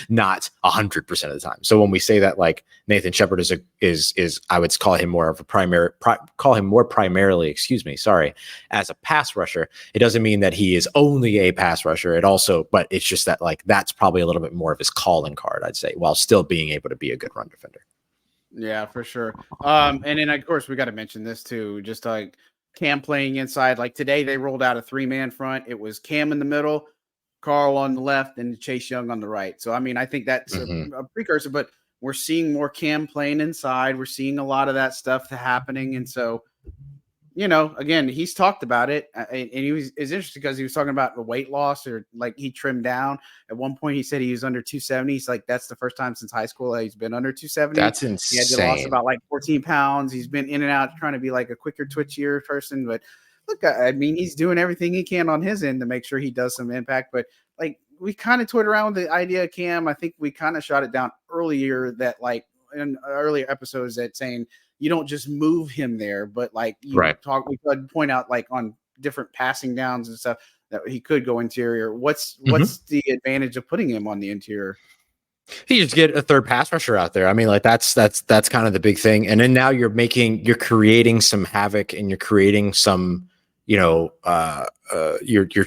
not 100% of the time. So when we say that, like Nathan Shepard is I would call him more of a primarily, as a pass rusher. It doesn't mean that he is only a pass rusher. But it's just that like that's probably a little bit more of his calling card, I'd say, while still being able to be a good run defender. Yeah, for sure. And then of course we got to mention this too, just like Cam playing inside. Like today, they rolled out a 3-man front. It was Cam in the middle, Carl on the left, and Chase Young on the right. So, I mean, I think that's a precursor, but we're seeing more Cam playing inside. We're seeing a lot of that stuff happening. And so, again, he's talked about it. And it's interesting because he was talking about the weight loss or like he trimmed down. At one point, he said he was under 270. He's like, that's the first time since high school that he's been under 270. That's insane. He had lost about like 14 pounds. He's been in and out trying to be like a quicker, twitchier person. But look, I mean, he's doing everything he can on his end to make sure he does some impact. But like we kind of toyed around with the idea of Cam. I think we kind of shot it down earlier that like in earlier episodes that saying, you don't just move him there, but like we could point out like on different passing downs and stuff that he could go interior. What's the advantage of putting him on the interior? You just get a third pass rusher out there. I mean, like that's kind of the big thing. And then now you're creating some havoc and you're creating some, you're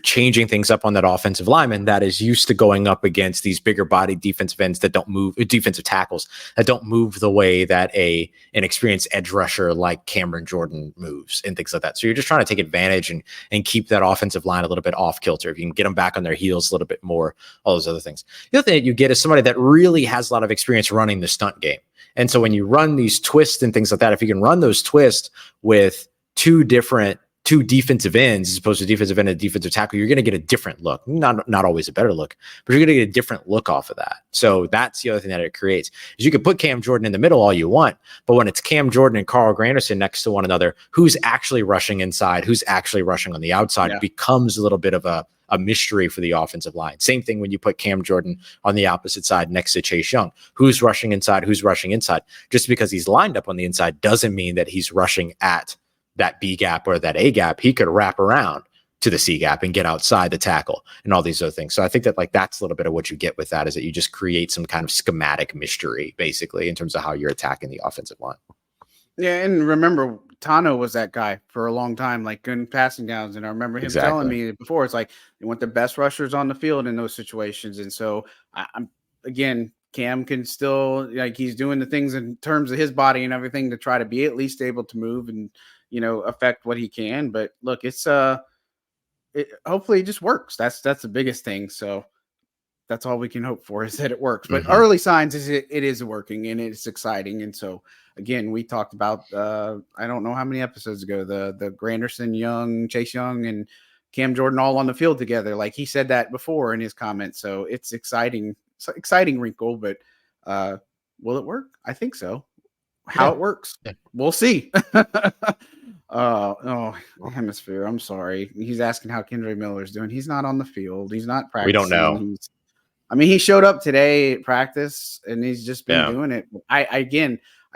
changing things up on that offensive lineman that is used to going up against these bigger body defensive ends that don't move, defensive tackles that don't move the way that an experienced edge rusher like Cameron Jordan moves and things like that. So you're just trying to take advantage and keep that offensive line a little bit off kilter. If you can get them back on their heels a little bit more, all those other things. The other thing that you get is somebody that really has a lot of experience running the stunt game. And so when you run these twists and things like that, if you can run those twists with two defensive ends as opposed to defensive end and defensive tackle, you're going to get a different look. Not always a better look, but you're going to get a different look off of that. So that's the other thing that it creates is you can put Cam Jordan in the middle all you want, but when it's Cam Jordan and Carl Granderson next to one another, who's actually rushing inside, who's actually rushing on the outside becomes a little bit of a mystery for the offensive line. Same thing when you put Cam Jordan on the opposite side next to Chase Young. Who's rushing inside? Who's rushing inside? Just because he's lined up on the inside doesn't mean that he's rushing at that B gap or that A gap. He could wrap around to the C gap and get outside the tackle and all these other things. So I think that like that's a little bit of what you get with that is that you just create some kind of schematic mystery basically in terms of how you're attacking the offensive line. Yeah, and remember Tano was that guy for a long time, like in passing downs. And I remember him telling me before, it's like you want the best rushers on the field in those situations. And so I'm again Cam can still, like, he's doing the things in terms of his body and everything to try to be at least able to move and, affect what he can. But look, it's hopefully it just works. That's the biggest thing. So that's all we can hope for, is that it works. But early signs is it is working, and it's exciting. And so again, we talked about I don't know how many episodes ago, the Granderson, Young, Chase Young, and Cam Jordan all on the field together. Like he said that before in his comments. So it's exciting. It's an exciting wrinkle, but will it work? I think so. How it works, we'll see. Hemisphere. I'm sorry. He's asking how Kendre Miller's doing. He's not on the field. He's not practicing. We don't know. He showed up today at practice and he's just been doing it. I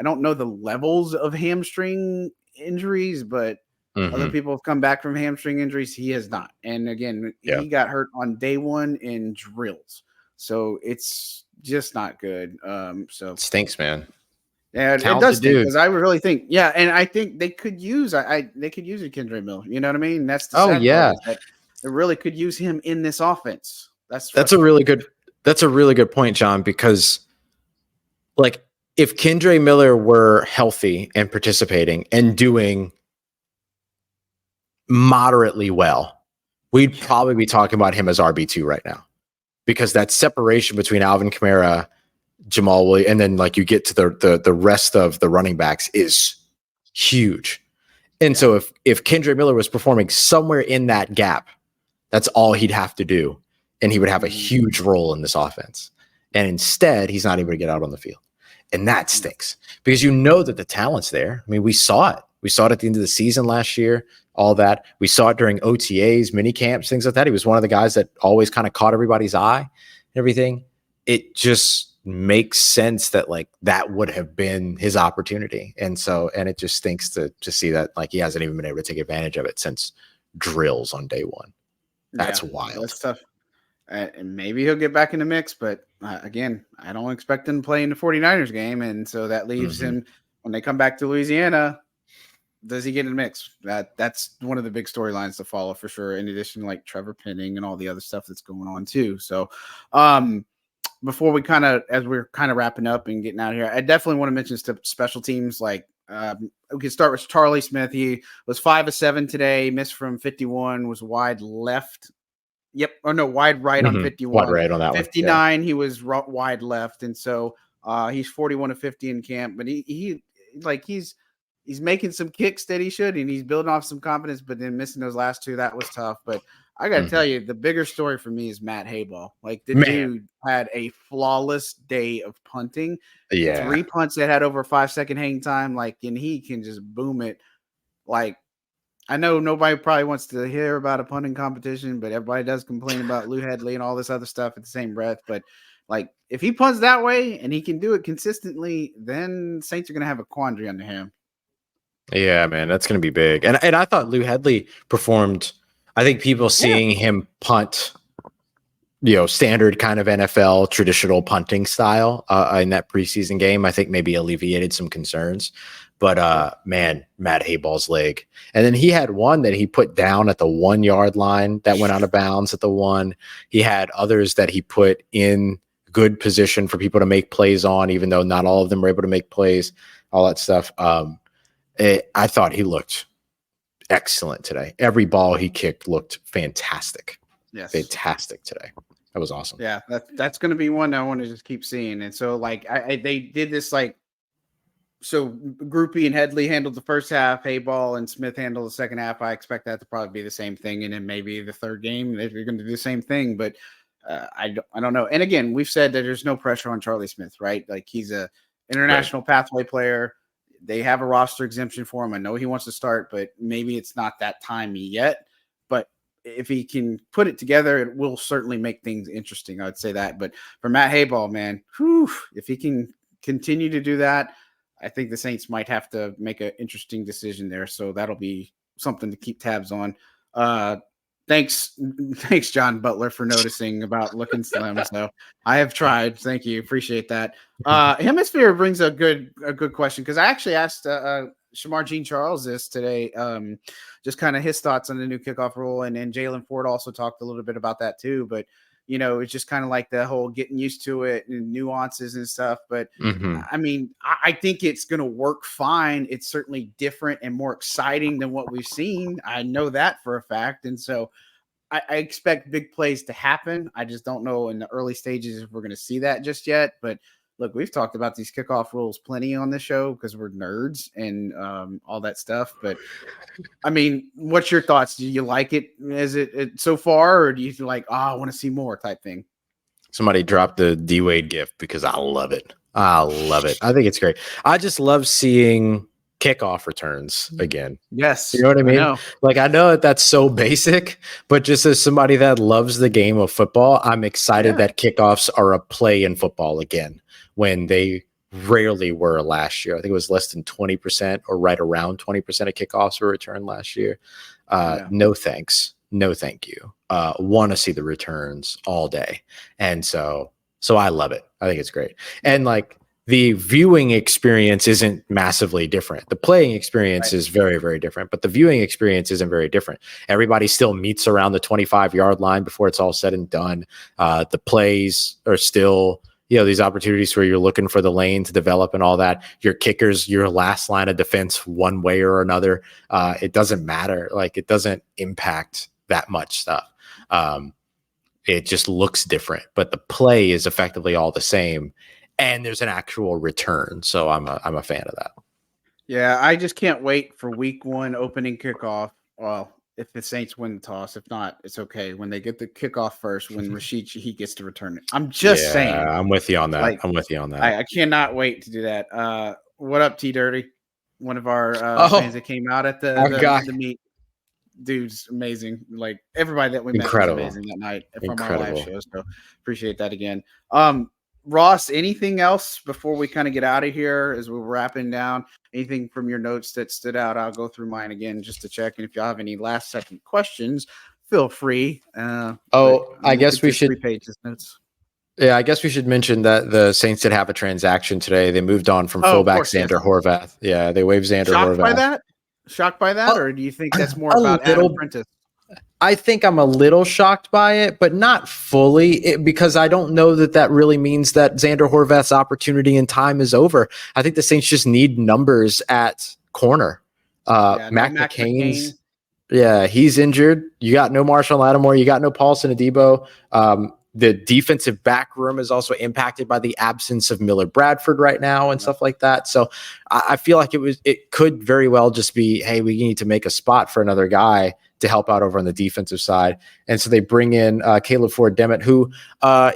don't know the levels of hamstring injuries, but other people have come back from hamstring injuries. He has not. And again, he got hurt on day one in drills. So it's just not good. So it stinks, man. Yeah, it does stink, because I really think, and I think they could use they could use a Kendre Miller. You know what I mean? That's the sad part, is that they really could use him in this offense. That's a really good point, John, because like if Kendre Miller were healthy and participating and doing moderately well, we'd probably be talking about him as RB2 right now, because that separation between Alvin Kamara, Jamal Williams, and then like you get to the rest of the running backs is huge. And so if Kendre Miller was performing somewhere in that gap, that's all he'd have to do, and he would have a huge role in this offense. And instead, he's not able to get out on the field. And that stinks, because that the talent's there. I mean, we saw it. We saw it at the end of the season last year, all that. We saw it during OTAs, mini camps, things like that. He was one of the guys that always kind of caught everybody's eye and everything. It just makes sense that like that would have been his opportunity. And it just stinks to see that like he hasn't even been able to take advantage of it since drills on day one. That's wild. That's tough. And maybe he'll get back in the mix, but again, I don't expect him to play in the 49ers game. And so that leaves him, when they come back to Louisiana, does he get in the mix? That's one of the big storylines to follow for sure, in addition to like Trevor Penning and all the other stuff that's going on too. So before we as we're wrapping up and getting out of here, I definitely want to mention special teams. Like we can start with Charlie Smith. He was 5 of 7 today, missed from 51, was wide left. Yep. Or no, wide right on 51. Wide right on that 59, he was wide left. And so he's 41 of 50 in camp, but he's making some kicks that he should, and he's building off some confidence, but then missing those last two, that was tough. But I got to tell you, the bigger story for me is Matt Hayball. Like, the dude had a flawless day of punting. 3 punts that had over a 5-second hang time. Like, and he can just boom it. Like, I know nobody probably wants to hear about a punting competition, but everybody does complain about Lou Hedley and all this other stuff at the same breath. But like, if he punts that way and he can do it consistently, then Saints are going to have a quandary under him. Yeah, man, that's going to be big. And I thought Lou Hedley performed. I think people seeing him punt, standard kind of NFL traditional punting style in that preseason game, I think maybe alleviated some concerns. But man, Matt Hayball's leg. And then he had one that he put down at the 1 yard line that went out of bounds at the 1. He had others that he put in good position for people to make plays on, even though not all of them were able to make plays, all that stuff. I thought he looked excellent today. Every ball he kicked looked fantastic. Yes. Fantastic today. That was awesome. Yeah, that's going to be one I want to just keep seeing. And so like they did this so Groupie and Headley handled the first half, Hayball and Smith handled the second half. I expect that to probably be the same thing. And then maybe the third game, they're going to do the same thing. But I don't know. And again, we've said that there's no pressure on Charlie Smith, right? Like, he's a international pathway player. They have a roster exemption for him. I know he wants to start, but maybe it's not that time yet. But if he can put it together, it will certainly make things interesting. I would say that. But for Matt Hayball, man, if he can continue to do that, I think the Saints might have to make an interesting decision there. So that'll be something to keep tabs on. Thanks, John Butler, for noticing about looking slim. So I have tried. Thank you. Appreciate that. Hemisphere brings a good question, because I actually asked Shamar Jean-Charles this today, just kind of his thoughts on the new kickoff rule, and then Jalen Ford also talked a little bit about that too. But it's just kind of like the whole getting used to it and nuances and stuff. But Mm-hmm. I mean, I think it's going to work fine. It's certainly different and more exciting than what we've seen. I know that for a fact. And so I expect big plays to happen. I just don't know in the early stages if we're going to see that just yet. But look, we've talked about these kickoff rules plenty on this show because we're nerds and all that stuff. But I mean, what's your thoughts? Do you like it as it so far, or do you feel like, I want to see more type thing? Somebody dropped the D Wade gift because I love it. I love it. I think it's great. I just love seeing kickoff returns again. Yes. You know what I mean? know. Like, I know that that's so basic, but just as somebody that loves the game of football, I'm excited that kickoffs are a play in football again, when they rarely were last year. I think it was less than 20% or right around 20% of kickoffs were returned last year. No thanks. No, thank you. Want to see the returns all day. And so I love it. I think it's great. And like, the viewing experience isn't massively different. The playing experience is very, very different, but the viewing experience isn't very different. Everybody still meets around the 25-yard line before it's all said and done. The plays are still, these opportunities where you're looking for the lane to develop and all that. Your kickers, your last line of defense, one way or another. It doesn't matter. Like, it doesn't impact that much stuff. It just looks different, but the play is effectively all the same. And there's an actual return. So I'm a fan of that. Yeah, I just can't wait for week 1 opening kickoff. Well, if the Saints win the toss, if not, it's okay. When they get the kickoff first, when Rashid Shaheed gets to return it. I'm just saying. I'm with you on that. Like, I'm with you on that. I cannot wait to do that. What up, T Dirty? One of our fans that came out at the meet. Dude's amazing. Like, everybody that we met was amazing that night from our live show. So appreciate that again. Ross, anything else before we kind of get out of here as we're wrapping down? Anything from your notes that stood out? I'll go through mine again just to check. And if y'all have any last second questions, feel free. I guess we should 3 pages notes. Yeah, I guess we should mention that the Saints did have a transaction today. They moved on from fullback Xander Horvath. Yeah, they waived Xander Horvath. Shocked by that? Or do you think that's more about Adam Prentice? I think I'm a little shocked by it, but not fully, because I don't know that really means that Xander Horvath's opportunity and time is over. I think the Saints just need numbers at corner. Mac McCain's, he's injured. You got no Marshall Lattimore. You got no Paulson Adebo. The defensive back room is also impacted by the absence of Miller Bradford right now and stuff like that. So I feel like it could very well just be, hey, we need to make a spot for another guy to help out over on the defensive side. And so they bring in Caleb Ford-Demet, who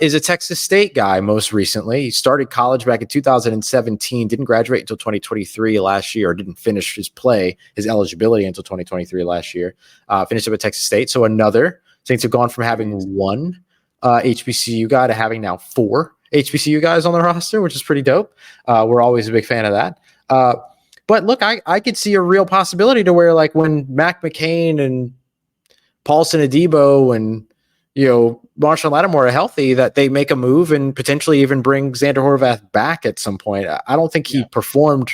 is a Texas State guy most recently. He started college back in 2017, didn't graduate until 2023 last year, or didn't finish his eligibility until 2023 last year. Finished up at Texas State. So Saints have gone from having one HBCU guy to having now 4 HBCU guys on the roster, which is pretty dope. We're always a big fan of that. But look, I could see a real possibility to where, like, when Mac McCain and Paulson Adebo and Marshall Lattimore are healthy, that they make a move and potentially even bring Xander Horvath back at some point. I don't think he performed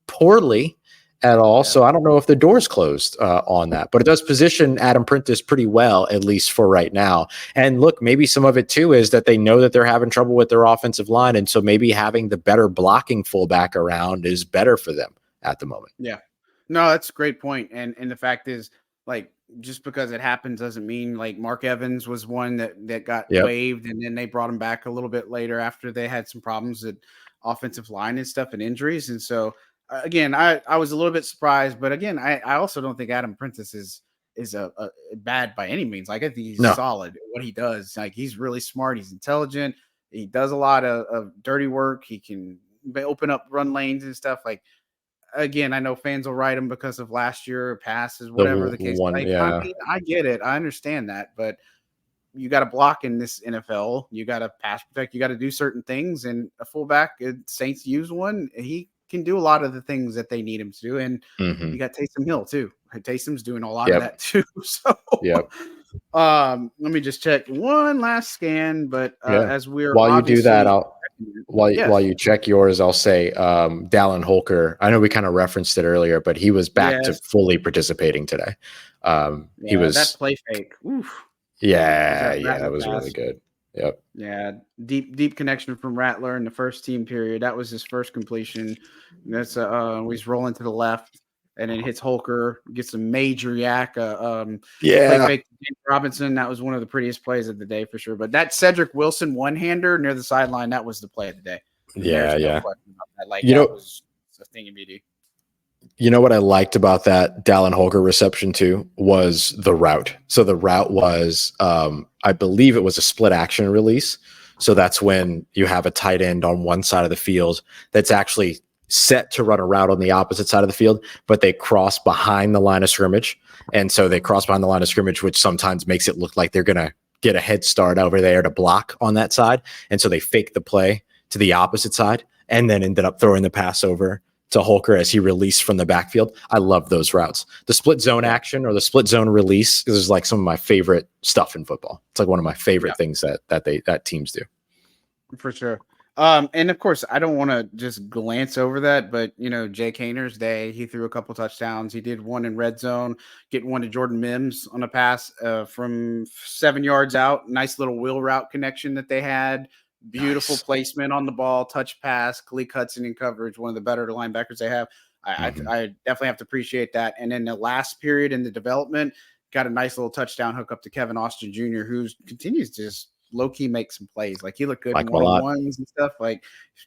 poorly at all, so I don't know if the door's closed on that. But it does position Adam Prentice pretty well, at least for right now. And look, maybe some of it too is that they know that they're having trouble with their offensive line, and so maybe having the better blocking fullback around is better for them at the moment. Yeah. No, that's a great point. And the fact is, like, just because it happens doesn't mean, like, Mark Evans was one that got waived, and then they brought him back a little bit later after they had some problems at offensive line and stuff and injuries. And so again, I was a little bit surprised, but again, I also don't think Adam Prentice is a bad by any means. Like, I think he's solid at what he does. Like, he's really smart. He's intelligent. He does a lot of dirty work. He can open up run lanes and stuff. Like, again, I know fans will write him because of last year passes, whatever the case. I mean, I get it. I understand that, but you got to block in this NFL. You got to pass protect. You got to do certain things. And a fullback, Saints use one. He can do a lot of the things that they need him to do. And you got Taysom Hill too. Taysom's doing a lot of that too. So let me just check one last scan. But as we're while you do that, while you check yours, I'll say Dallin Holker. I know we kind of referenced it earlier, but he was back to fully participating today. He was that play fake. Oof. that was really good. Yep. Yeah, deep connection from Rattler in the first team period. That was his first completion. That's he's rolling to the left and then hits Holker, gets a major yak. Play fake to James Robinson. That was one of the prettiest plays of the day for sure. But that Cedric Wilson one-hander near the sideline, that was the play of the day. There's no question about that. Like that was a thing of beauty. You know what I liked about that Dallin Holker reception too was the route. So the route was, I believe it was a split action release. So that's when you have a tight end on one side of the field that's actually set to run a route on the opposite side of the field, but they cross behind the line of scrimmage. And so they cross behind the line of scrimmage, which sometimes makes it look like they're going to get a head start over there to block on that side. And so they fake the play to the opposite side and then ended up throwing the pass over to Holker as he released from the backfield. I love those routes. The split zone action or the split zone release is like some of my favorite stuff in football. It's like one of my favorite things that teams do. For sure. And of course, I don't want to just glance over that, but Jake Hayner's day, he threw a couple touchdowns. He did one in red zone, getting one to Jordan Mims on a pass from 7 yards out. Nice little wheel route connection that they had. Beautiful placement on the ball, touch pass, Khalil Hudson in coverage, one of the better linebackers they have. I definitely have to appreciate that. And then the last period in the development, got a nice little touchdown hook up to Kevin Austin Jr., who continues to just low-key make some plays. Like he looked good in one-on-ones and stuff, like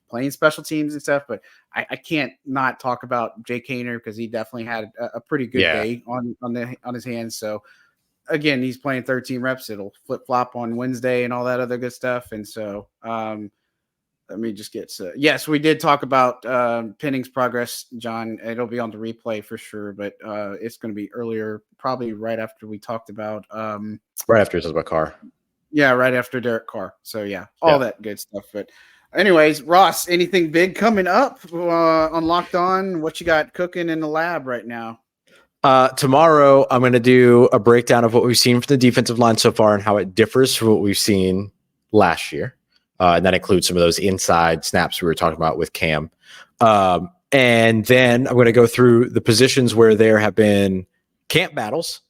playing special teams and stuff. But I can't not talk about Jake Hayner because he definitely had a pretty good day on his hands. So again, he's playing 13 reps. It'll flip-flop on Wednesday and all that other good stuff. And so let me just get yes, we did talk about Penning's progress, John. It'll be on the replay for sure, but it's going to be earlier, probably right after we talked about right after we talked about Carr. Yeah, right after Derek Carr. So yeah, all that good stuff. But anyways, Ross, anything big coming up on Locked On? What you got cooking in the lab right now? Tomorrow, I'm going to do a breakdown of what we've seen from the defensive line so far and how it differs from what we've seen last year. And that includes some of those inside snaps we were talking about with Cam. And then I'm going to go through the positions where there have been camp battles,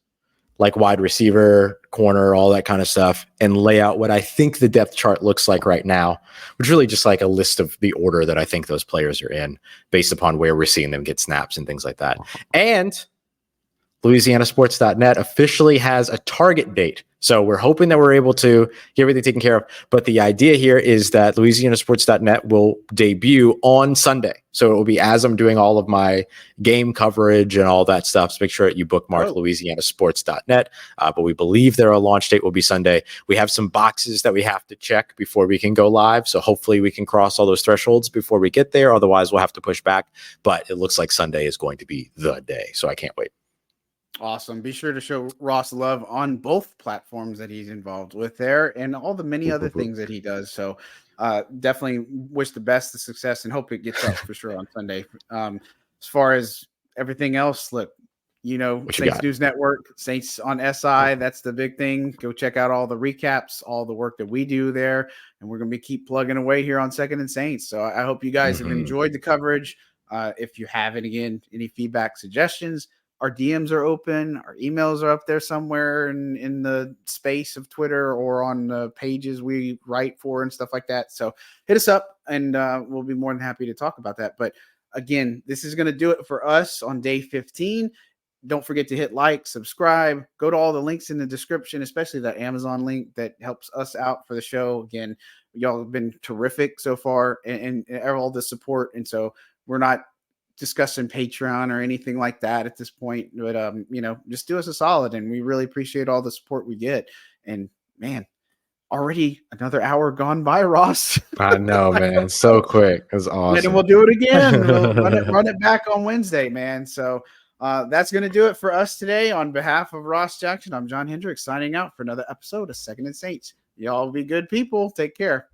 like wide receiver, corner, all that kind of stuff, and lay out what I think the depth chart looks like right now, which is really just like a list of the order that I think those players are in based upon where we're seeing them get snaps and things like that. And LouisianaSports.net officially has a target date. So we're hoping that we're able to get everything taken care of. But the idea here is that LouisianaSports.net will debut on Sunday. So it will be as I'm doing all of my game coverage and all that stuff. So make sure that you bookmark LouisianaSports.net. But we believe their launch date will be Sunday. We have some boxes that we have to check before we can go live. So hopefully we can cross all those thresholds before we get there. Otherwise, we'll have to push back. But it looks like Sunday is going to be the day. So I can't wait. Awesome. Be sure to show Ross love on both platforms that he's involved with there and all the many other things that he does. So definitely wish the best of success and hope it gets up for sure on Sunday. As far as everything else, look, Saints News Network, Saints on SI, that's the big thing. Go check out all the recaps, all the work that we do there. And we're going to keep plugging away here on Second and Saints. So I hope you guys have enjoyed the coverage. If you haven't, again, any feedback, suggestions, our DMs are open. Our emails are up there somewhere in the space of Twitter or on the pages we write for and stuff like that. So hit us up and we'll be more than happy to talk about that. But again, this is going to do it for us on day 15. Don't forget to hit like, subscribe, go to all the links in the description, especially that Amazon link that helps us out for the show. Again, y'all have been terrific so far and all the support. And so we're not discussing Patreon or anything like that at this point, but just do us a solid, and we really appreciate all the support we get. And man, already another hour gone by, Ross. I know, man, so quick. It was awesome. And we'll do it again. We'll run it back on Wednesday, man. So that's going to do it for us today. On behalf of Ross Jackson, I'm John Hendricks signing out for another episode of Second and Saints. Y'all be good people. Take care.